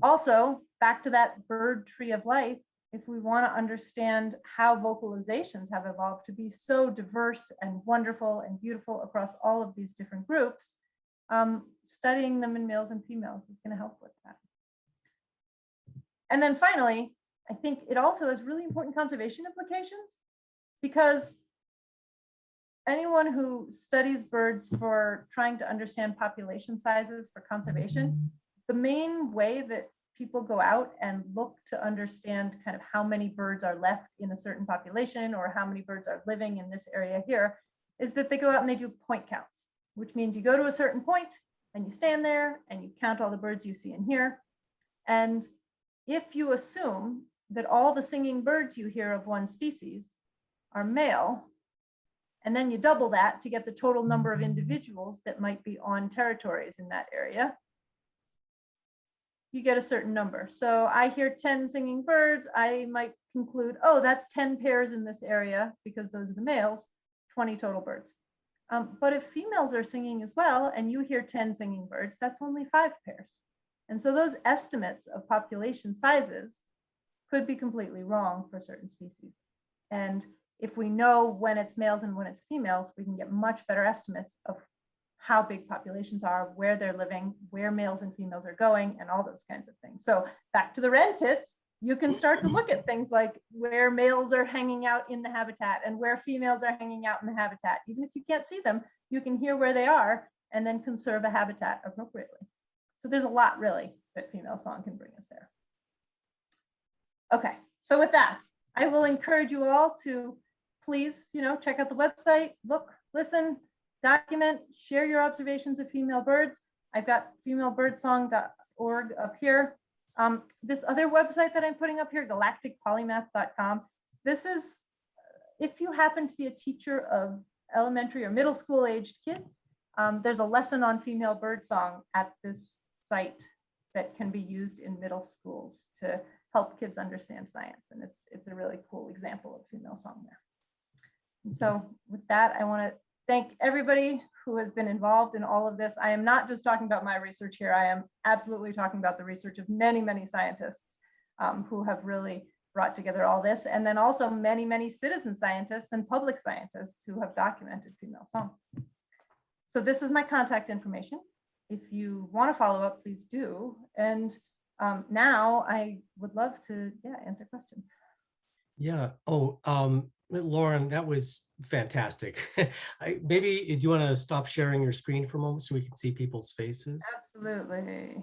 Also, back to that bird tree of life, if we want to understand how vocalizations have evolved to be so diverse and wonderful and beautiful across all of these different groups, studying them in males and females is going to help with that. And then finally, I think it also has really important conservation implications, because anyone who studies birds for trying to understand population sizes for conservation, the main way that people go out and look to understand kind of how many birds are left in a certain population or how many birds are living in this area here is that they go out and they do point counts, which means you go to a certain point and you stand there and you count all the birds you see and hear. And if you assume that all the singing birds you hear of one species are male, and then you double that to get the total number of individuals that might be on territories in that area, you get a certain number. So I hear 10 singing birds, I might conclude, oh, that's 10 pairs in this area because those are the males, 20 total birds. But if females are singing as well, and you hear 10 singing birds, that's only 5 pairs. And so those estimates of population sizes could be completely wrong for certain species. And if we know when it's males and when it's females, we can get much better estimates of how big populations are, where they're living, where males and females are going, and all those kinds of things. So back to the wren tits, you can start to look at things like where males are hanging out in the habitat and where females are hanging out in the habitat. Even if you can't see them, you can hear where they are and then conserve a habitat appropriately. So there's a lot really that female song can bring us there. Okay, so with that, I will encourage you all to please, check out the website, look, listen, document, share your observations of female birds. I've got femalebirdsong.org up here. This other website that I'm putting up here, galacticpolymath.com. This is, if you happen to be a teacher of elementary or middle school aged kids, there's a lesson on female birdsong at this site that can be used in middle schools to help kids understand science. And it's a really cool example of female song there. And so with that, I want to thank everybody who has been involved in all of this. I am not just talking about my research here. I am absolutely talking about the research of many, many scientists who have really brought together all this. And then also many, many citizen scientists and public scientists who have documented female song. So this is my contact information. If you want to follow up, please do. And now I would love to answer questions. Yeah. Oh, Lauren, that was fantastic. Maybe do you want to stop sharing your screen for a moment so we can see people's faces? Absolutely.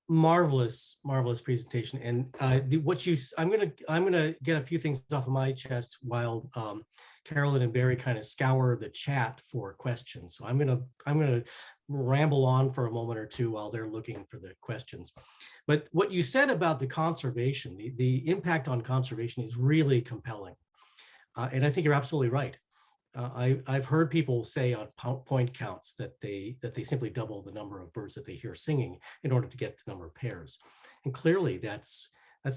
Marvelous presentation. And I'm gonna get a few things off of my chest while Carolyn and Barry kind of scour the chat for questions. So I'm gonna ramble on for a moment or two while they're looking for the questions. But what you said about the conservation, the impact on conservation is really compelling. And I think you're absolutely right. I've heard people say on point counts that they simply double the number of birds that they hear singing in order to get the number of pairs. And clearly that's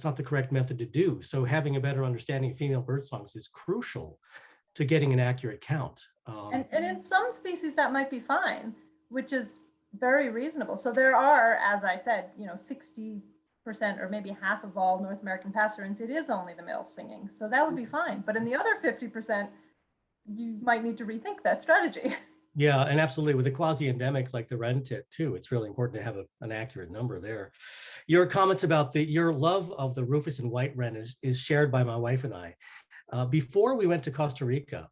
not the correct method to do. So having a better understanding of female bird songs is crucial to getting an accurate count. And in some species that might be fine, which is very reasonable. So there are, as I said, 60% or maybe half of all North American passerines, it is only the males singing. So that would be fine. But in the other 50%, you might need to rethink that strategy. Yeah, and absolutely. With a quasi-endemic like the wren tit too, it's really important to have an accurate number there. Your comments about your love of the rufous and white wren is shared by my wife and I. Before we went to Costa Rica,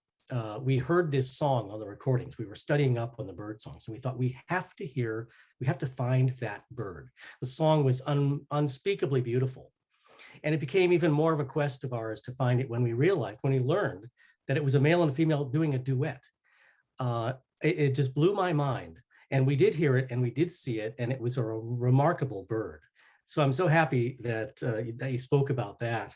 we heard this song on the recordings. We were studying up on the bird songs, and we thought we have to find that bird. The song was unspeakably beautiful. And it became even more of a quest of ours to find it when we learned that it was a male and a female doing a duet. It just blew my mind. And we did hear it and we did see it, and it was a remarkable bird. So I'm so happy that you spoke about that.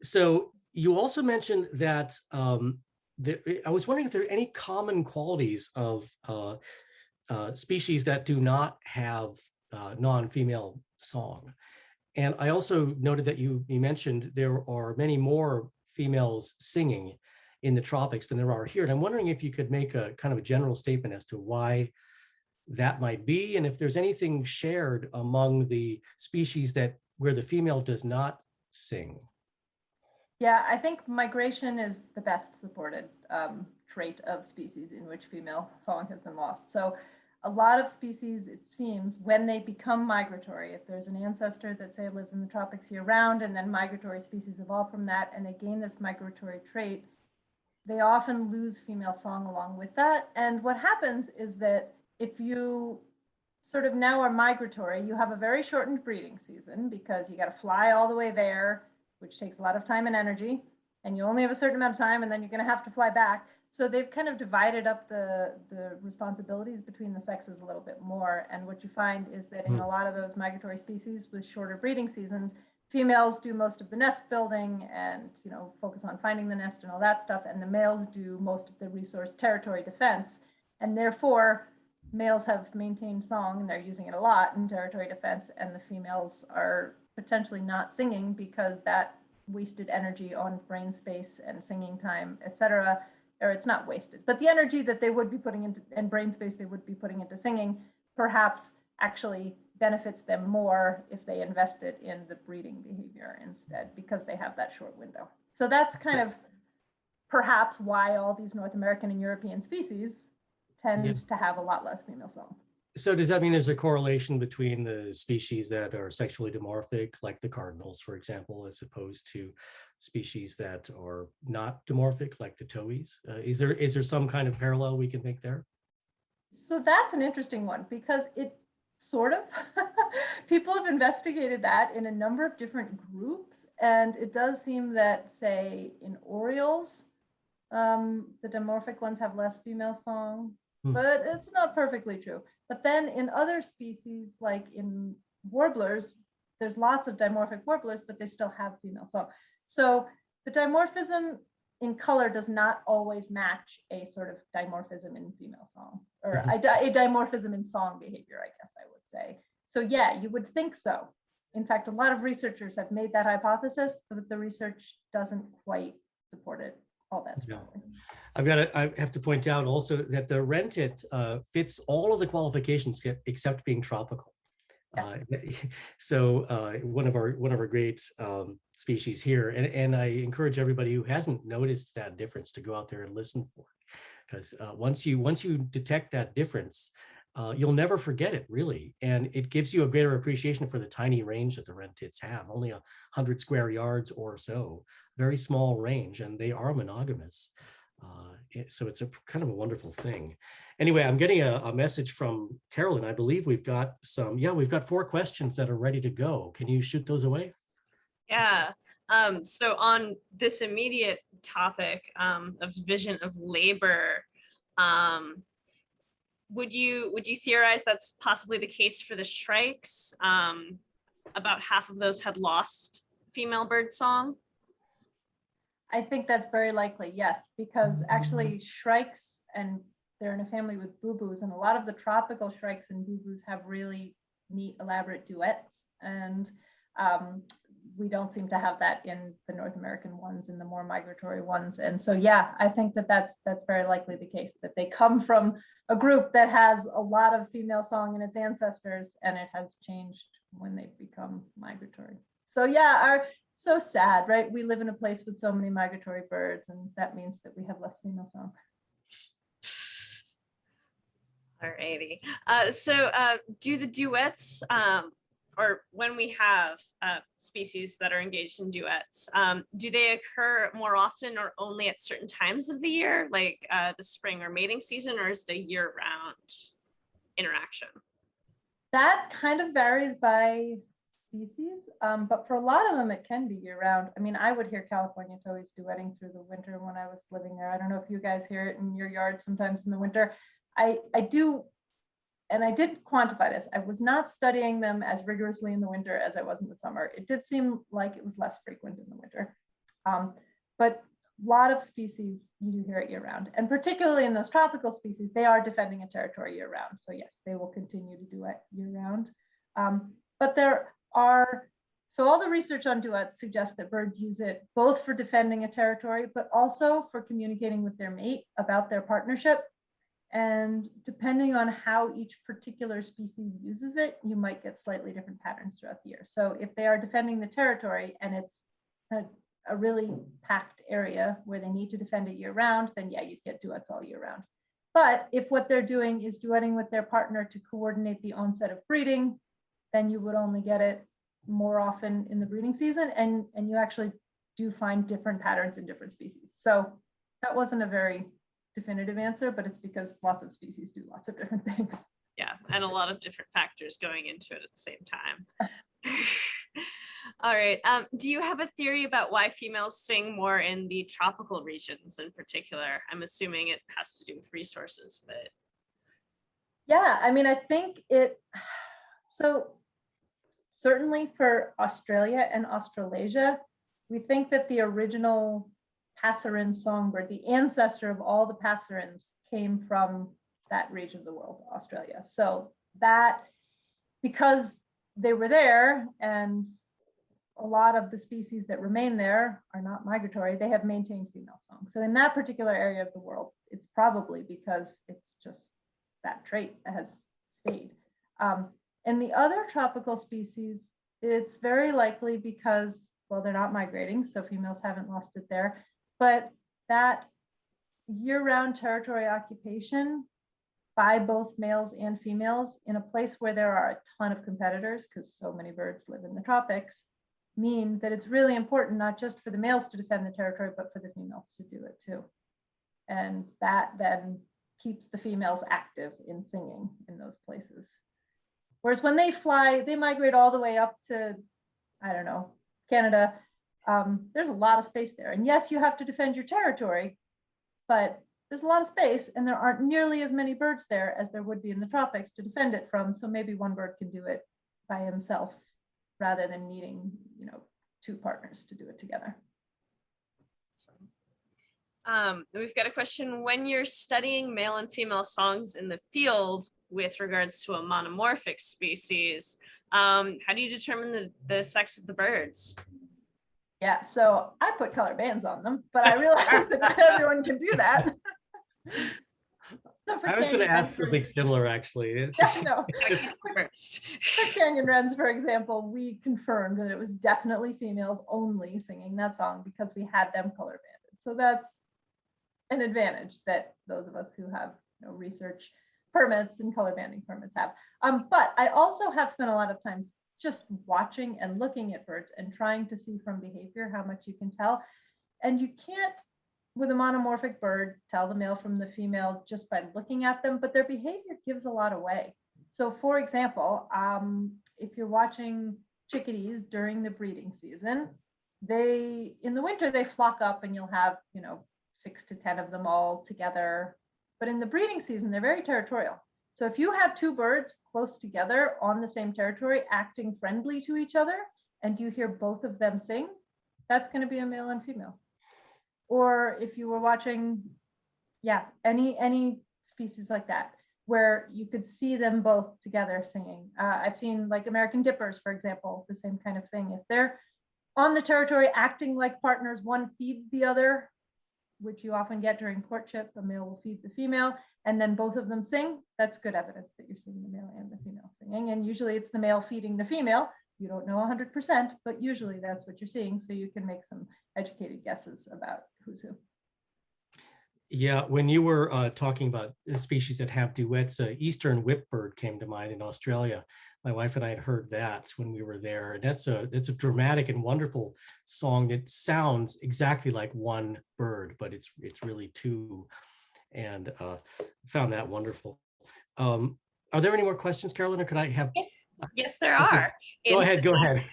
So you also mentioned that I was wondering if there are any common qualities of species that do not have non-female song. And I also noted that you mentioned there are many more females singing in the tropics than there are here. And I'm wondering if you could make a kind of a general statement as to why that might be, and if there's anything shared among the species where the female does not sing. Yeah, I think migration is the best supported trait of species in which female song has been lost. So a lot of species, it seems, when they become migratory, if there's an ancestor that, say, lives in the tropics year-round, and then migratory species evolve from that, and they gain this migratory trait, they often lose female song along with that. And what happens is that if you sort of now are migratory, you have a very shortened breeding season because you got to fly all the way there, which takes a lot of time and energy, and you only have a certain amount of time, and then you're going to have to fly back. So they've kind of divided up the responsibilities between the sexes a little bit more. And what you find is that in a lot of those migratory species with shorter breeding seasons, females do most of the nest building and focus on finding the nest and all that stuff, and the males do most of the resource territory defense. And therefore, males have maintained song, and they're using it a lot in territory defense, and the females are potentially not singing because that wasted energy on brain space and singing time, etc. Or it's not wasted, but the energy that they would be putting into and brain space they would be putting into singing perhaps actually benefits them more if they invested in the breeding behavior instead, because they have that short window. So that's kind of perhaps why all these North American and European species tend to have a lot less female song. So does that mean there's a correlation between the species that are sexually dimorphic, like the cardinals, for example, as opposed to species that are not dimorphic, like the towhees? Is there some kind of parallel we can make there? So that's an interesting one, because sort of. People have investigated that in a number of different groups, and it does seem that, say, in orioles, the dimorphic ones have less female song, but it's not perfectly true. But then in other species, like in warblers, there's lots of dimorphic warblers, but they still have female song. So the dimorphism in color does not always match a sort of dimorphism in female song, or a dimorphism in song behavior, I guess I would say. So yeah, you would think so. In fact, a lot of researchers have made that hypothesis, but the research doesn't quite support it all that strongly. I have to point out also that the rentit fits all of the qualifications except being tropical. Yeah. So one of our great species here, and I encourage everybody who hasn't noticed that difference to go out there and listen for it, because once you detect that difference, you'll never forget it, really, and it gives you a greater appreciation for the tiny range that the rentits have, only 100 square yards or so, very small range, and they are monogamous. So it's a kind of a wonderful thing. Anyway, I'm getting a message from Carolyn. I believe we've got 4 questions that are ready to go. Can you shoot those away? Yeah. So on this immediate topic of division of labor, would you theorize that's possibly the case for the shrikes? About half of those had lost female bird song. I think that's very likely, yes, because actually shrikes, and they're in a family with boo-boos, and a lot of the tropical shrikes and boo-boos have really neat, elaborate duets, and we don't seem to have that in the North American ones, in the more migratory ones. And so, yeah, I think that's very likely the case, that they come from a group that has a lot of female song in its ancestors, and it has changed when they've become migratory. So yeah, so sad, right? We live in a place with so many migratory birds, and that means that we have less female song. Alrighty. So do the duets, or when we have species that are engaged in duets, do they occur more often or only at certain times of the year, like the spring or mating season, or is it a year-round interaction? That kind of varies by species, but for a lot of them, it can be year-round. I mean, I would hear California towies duetting through the winter when I was living there. I don't know if you guys hear it in your yard sometimes in the winter. I do, and I did quantify this. I was not studying them as rigorously in the winter as I was in the summer. It did seem like it was less frequent in the winter. But a lot of species, you do hear it year-round. And particularly in those tropical species, they are defending a territory year-round. So yes, they will continue to duet year-round. But there are, so all the research on duets suggests that birds use it both for defending a territory, but also for communicating with their mate about their partnership. And depending on how each particular species uses it, you might get slightly different patterns throughout the year. So if they are defending the territory and it's a really packed area where they need to defend it year-round, then yeah, you'd get duets all year round. But if what they're doing is duetting with their partner to coordinate the onset of breeding, then you would only get it more often in the breeding season, and you actually do find different patterns in different species. So that wasn't a very definitive answer, but it's because lots of species do lots of different things. Yeah, and a lot of different factors going into it at the same time. All right, do you have a theory about why females sing more in the tropical regions in particular? I'm assuming it has to do with resources, but. Yeah, I mean, I think so certainly for Australia and Australasia, we think that the original passerine songbird, the ancestor of all the passerines, came from that region of the world, Australia. So that, because they were there and a lot of the species that remain there are not migratory, they have maintained female song. So in that particular area of the world, it's probably because it's just that trait that has stayed. In the other tropical species, it's very likely because, well, they're not migrating, so females haven't lost it there, but that year-round territory occupation by both males and females in a place where there are a ton of competitors, because so many birds live in the tropics, mean that it's really important not just for the males to defend the territory, but for the females to do it too. And that then keeps the females active in singing in those places. Whereas when they fly, they migrate all the way up to, I don't know, Canada. There's a lot of space there. And yes, you have to defend your territory, but there's a lot of space and there aren't nearly as many birds there as there would be in the tropics to defend it from. So maybe one bird can do it by himself rather than needing, you know, two partners to do it together. We've got a question. When you're studying male and female songs in the field with regards to a monomorphic species, how do you determine the sex of the birds? Yeah, so I put color bands on them, but I realized that not everyone can do that. So I was going to ask something similar, actually. No. For canyon wrens, for example, we confirmed that it was definitely females only singing that song because we had them color banded. So that's an advantage that those of us who have, you know, research permits and color banding permits have. But I also have spent a lot of time just watching and looking at birds and trying to see from behavior how much you can tell. And you can't, with a monomorphic bird, tell the male from the female just by looking at them, but their behavior gives a lot away. So for example, if you're watching chickadees during the breeding season, in the winter, they flock up and you'll have, you know, 6 to 10 of them all together. But in the breeding season, they're very territorial. So if you have two birds close together on the same territory, acting friendly to each other, and you hear both of them sing, that's going to be a male and female. Or if you were watching, any species like that, where you could see them both together singing. I've seen like American dippers, for example, the same kind of thing. If they're on the territory acting like partners, one feeds the other, which you often get during courtship, the male will feed the female, and then both of them sing, that's good evidence that you're seeing the male and the female singing. And usually it's the male feeding the female. You don't know 100%, but usually that's what you're seeing. So you can make some educated guesses about who's who. Yeah, when you were talking about species that have duets, Eastern whipbird came to mind in Australia. My wife and I had heard that when we were there. And it's a dramatic and wonderful song that sounds exactly like one bird, but it's really two. And found that wonderful. Are there any more questions, Carolyn, or could I have? Yes, there are. Go ahead.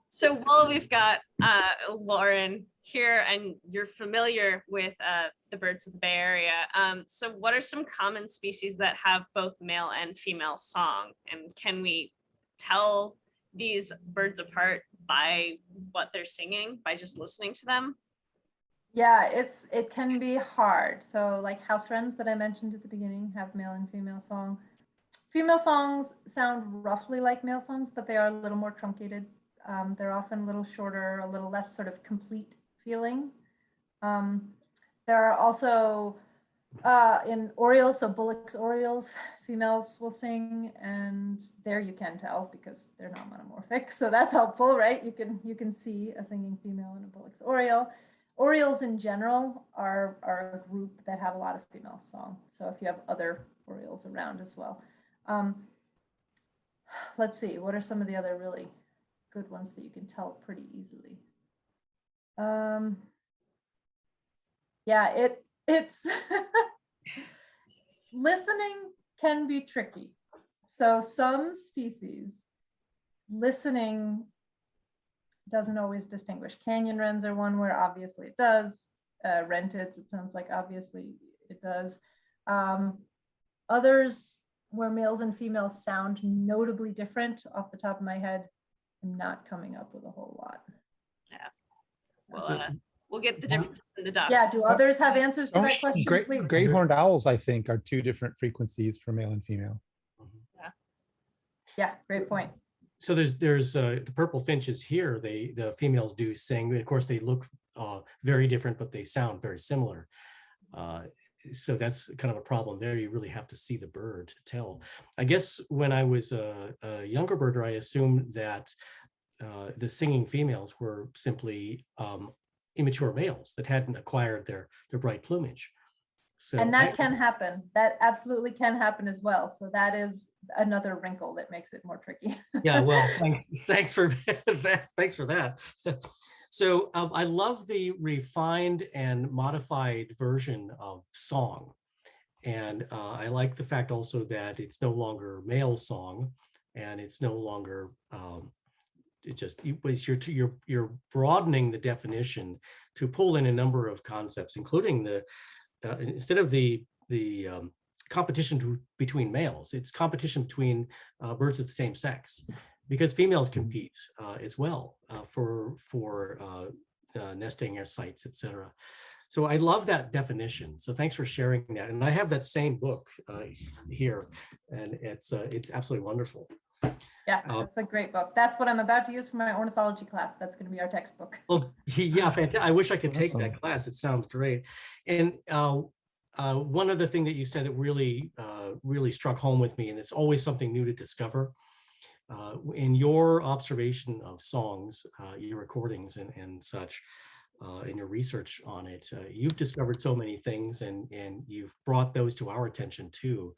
So while we've got Lauren here and you're familiar with the birds of the Bay Area, so what are some common species that have both male and female song? And can we tell these birds apart by what they're singing, by just listening to them? Yeah, it can be hard. So like house wrens that I mentioned at the beginning have male and female song. Female songs sound roughly like male songs, but they are a little more truncated. They're often a little shorter, a little less sort of complete feeling. There are also in orioles, so Bullock's orioles, females will sing, and there you can tell because they're not monomorphic. So that's helpful, right? You can see a singing female in a Bullock's oriole. Orioles in general are a group that have a lot of female song. So if you have other orioles around as well. Let's see, what are some of the other really good ones that you can tell pretty easily? Yeah, it's listening can be tricky. So some species, listening doesn't always distinguish. Canyon wrens are one where obviously it does. Wren-tits, it sounds like obviously it does. Others where males and females sound notably different, off the top of my head, I'm not coming up with a whole lot. Yeah, we'll get the differences in the ducks. Yeah, do others have answers to that question, please? Great horned owls, I think, are two different frequencies for male and female. Yeah, great point. So there's the purple finches here. The females do sing. Of course, they look very different, but they sound very similar. So that's kind of a problem there. You really have to see the bird to tell. I guess when I was a younger birder, I assumed that the singing females were simply immature males that hadn't acquired their bright plumage. So and that can happen. That absolutely can happen as well. So that is another wrinkle that makes it more tricky. Yeah, well, thanks for that. Thanks for that. So I love the refined and modified version of song. And I like the fact also that it's no longer male song. and it's no longer it just you're broadening the definition to pull in a number of concepts, including the instead of the competition between males, it's competition between birds of the same sex, because females compete as well for nesting sites, etc. So I love that definition. So thanks for sharing that. And I have that same book here, and it's absolutely wonderful. Yeah, that's a great book. That's what I'm about to use for my ornithology class. That's going to be our textbook. Well, yeah, I wish I could take Awesome. that class. It sounds great. And one other thing that you said that really struck home with me, and it's always something new to discover, in your observation of songs, your recordings and such, in your research on it, you've discovered so many things, and you've brought those to our attention too.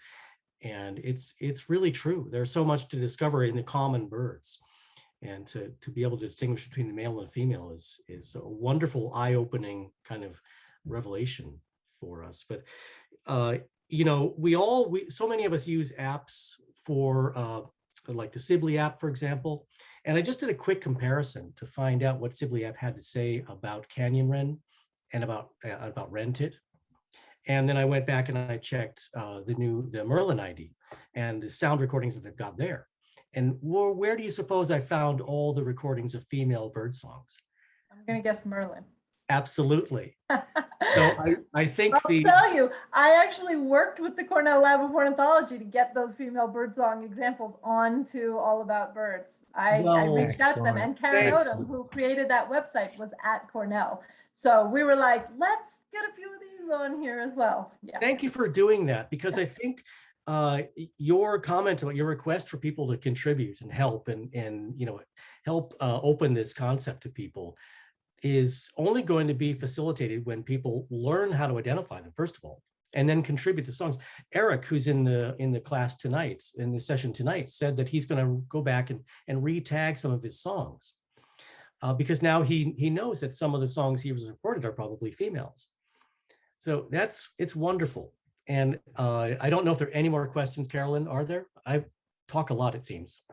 And it's really true. There's so much to discover in the common birds, and to be able to distinguish between the male and female is a wonderful, eye-opening kind of revelation for us. But you know, so many of us use apps for like the Sibley app, for example. And I just did a quick comparison to find out what Sibley app had to say about canyon wren and about wren-tit. And then I went back and I checked the Merlin ID and the sound recordings that they've got there. And where do you suppose I found all the recordings of female bird songs? I'm going to guess Merlin. Absolutely. So I think I'll tell you, I actually worked with the Cornell Lab of Ornithology to get those female birdsong examples onto All About Birds. I reached out to them, and Karen Odom, who created that website, was at Cornell. So we were like, let's get a few of these on here as well. Yeah. Thank you for doing that, because I think your comment about your request for people to contribute and help and you know, help open this concept to people is only going to be facilitated when people learn how to identify them, first of all, and then contribute the songs. Eric, who's in the class tonight, in the session tonight, said that he's going to go back and re-tag some of his songs because now he knows that some of the songs he was recorded are probably females. So it's wonderful. And I don't know if there are any more questions, Carolyn, are there? I talk a lot, it seems.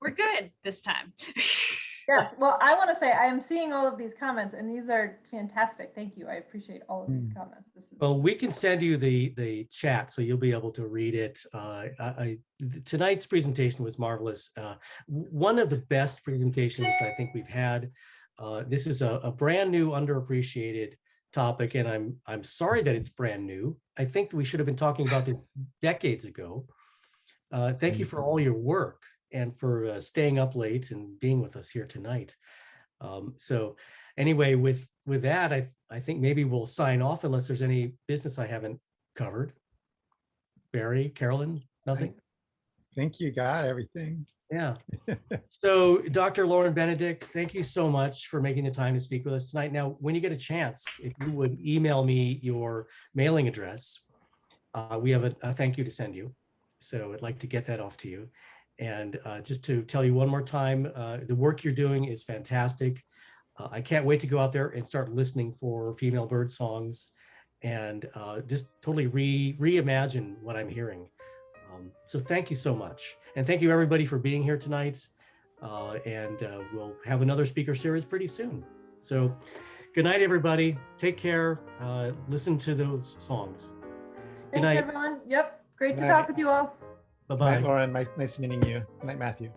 We're good this time. Yes, well, I want to say I am seeing all of these comments, and these are fantastic. Thank you. I appreciate all of these comments. Well, we can send you the chat so you'll be able to read it. Tonight's presentation was marvelous. One of the best presentations I think we've had. This is a brand new, underappreciated topic, and I'm sorry that it's brand new. I think that we should have been talking about this decades ago. Thank you for all your work and for staying up late and being with us here tonight. So anyway, with that, I think maybe we'll sign off unless there's any business I haven't covered. Barry, Carolyn, nothing? I think you got everything. Yeah. So Dr. Lauren Benedict, thank you so much for making the time to speak with us tonight. Now, when you get a chance, if you would email me your mailing address, we have a thank you to send you. So I'd like to get that off to you. And just to tell you one more time, the work you're doing is fantastic. I can't wait to go out there and start listening for female bird songs and just totally reimagine what I'm hearing. So thank you so much. And thank you everybody for being here tonight. And we'll have another speaker series pretty soon. So good night, everybody. Take care. Listen to those songs. Good night, everyone. Yep. Great to talk with you all. Bye-bye. Lauren, nice meeting you. Good night, Matthew.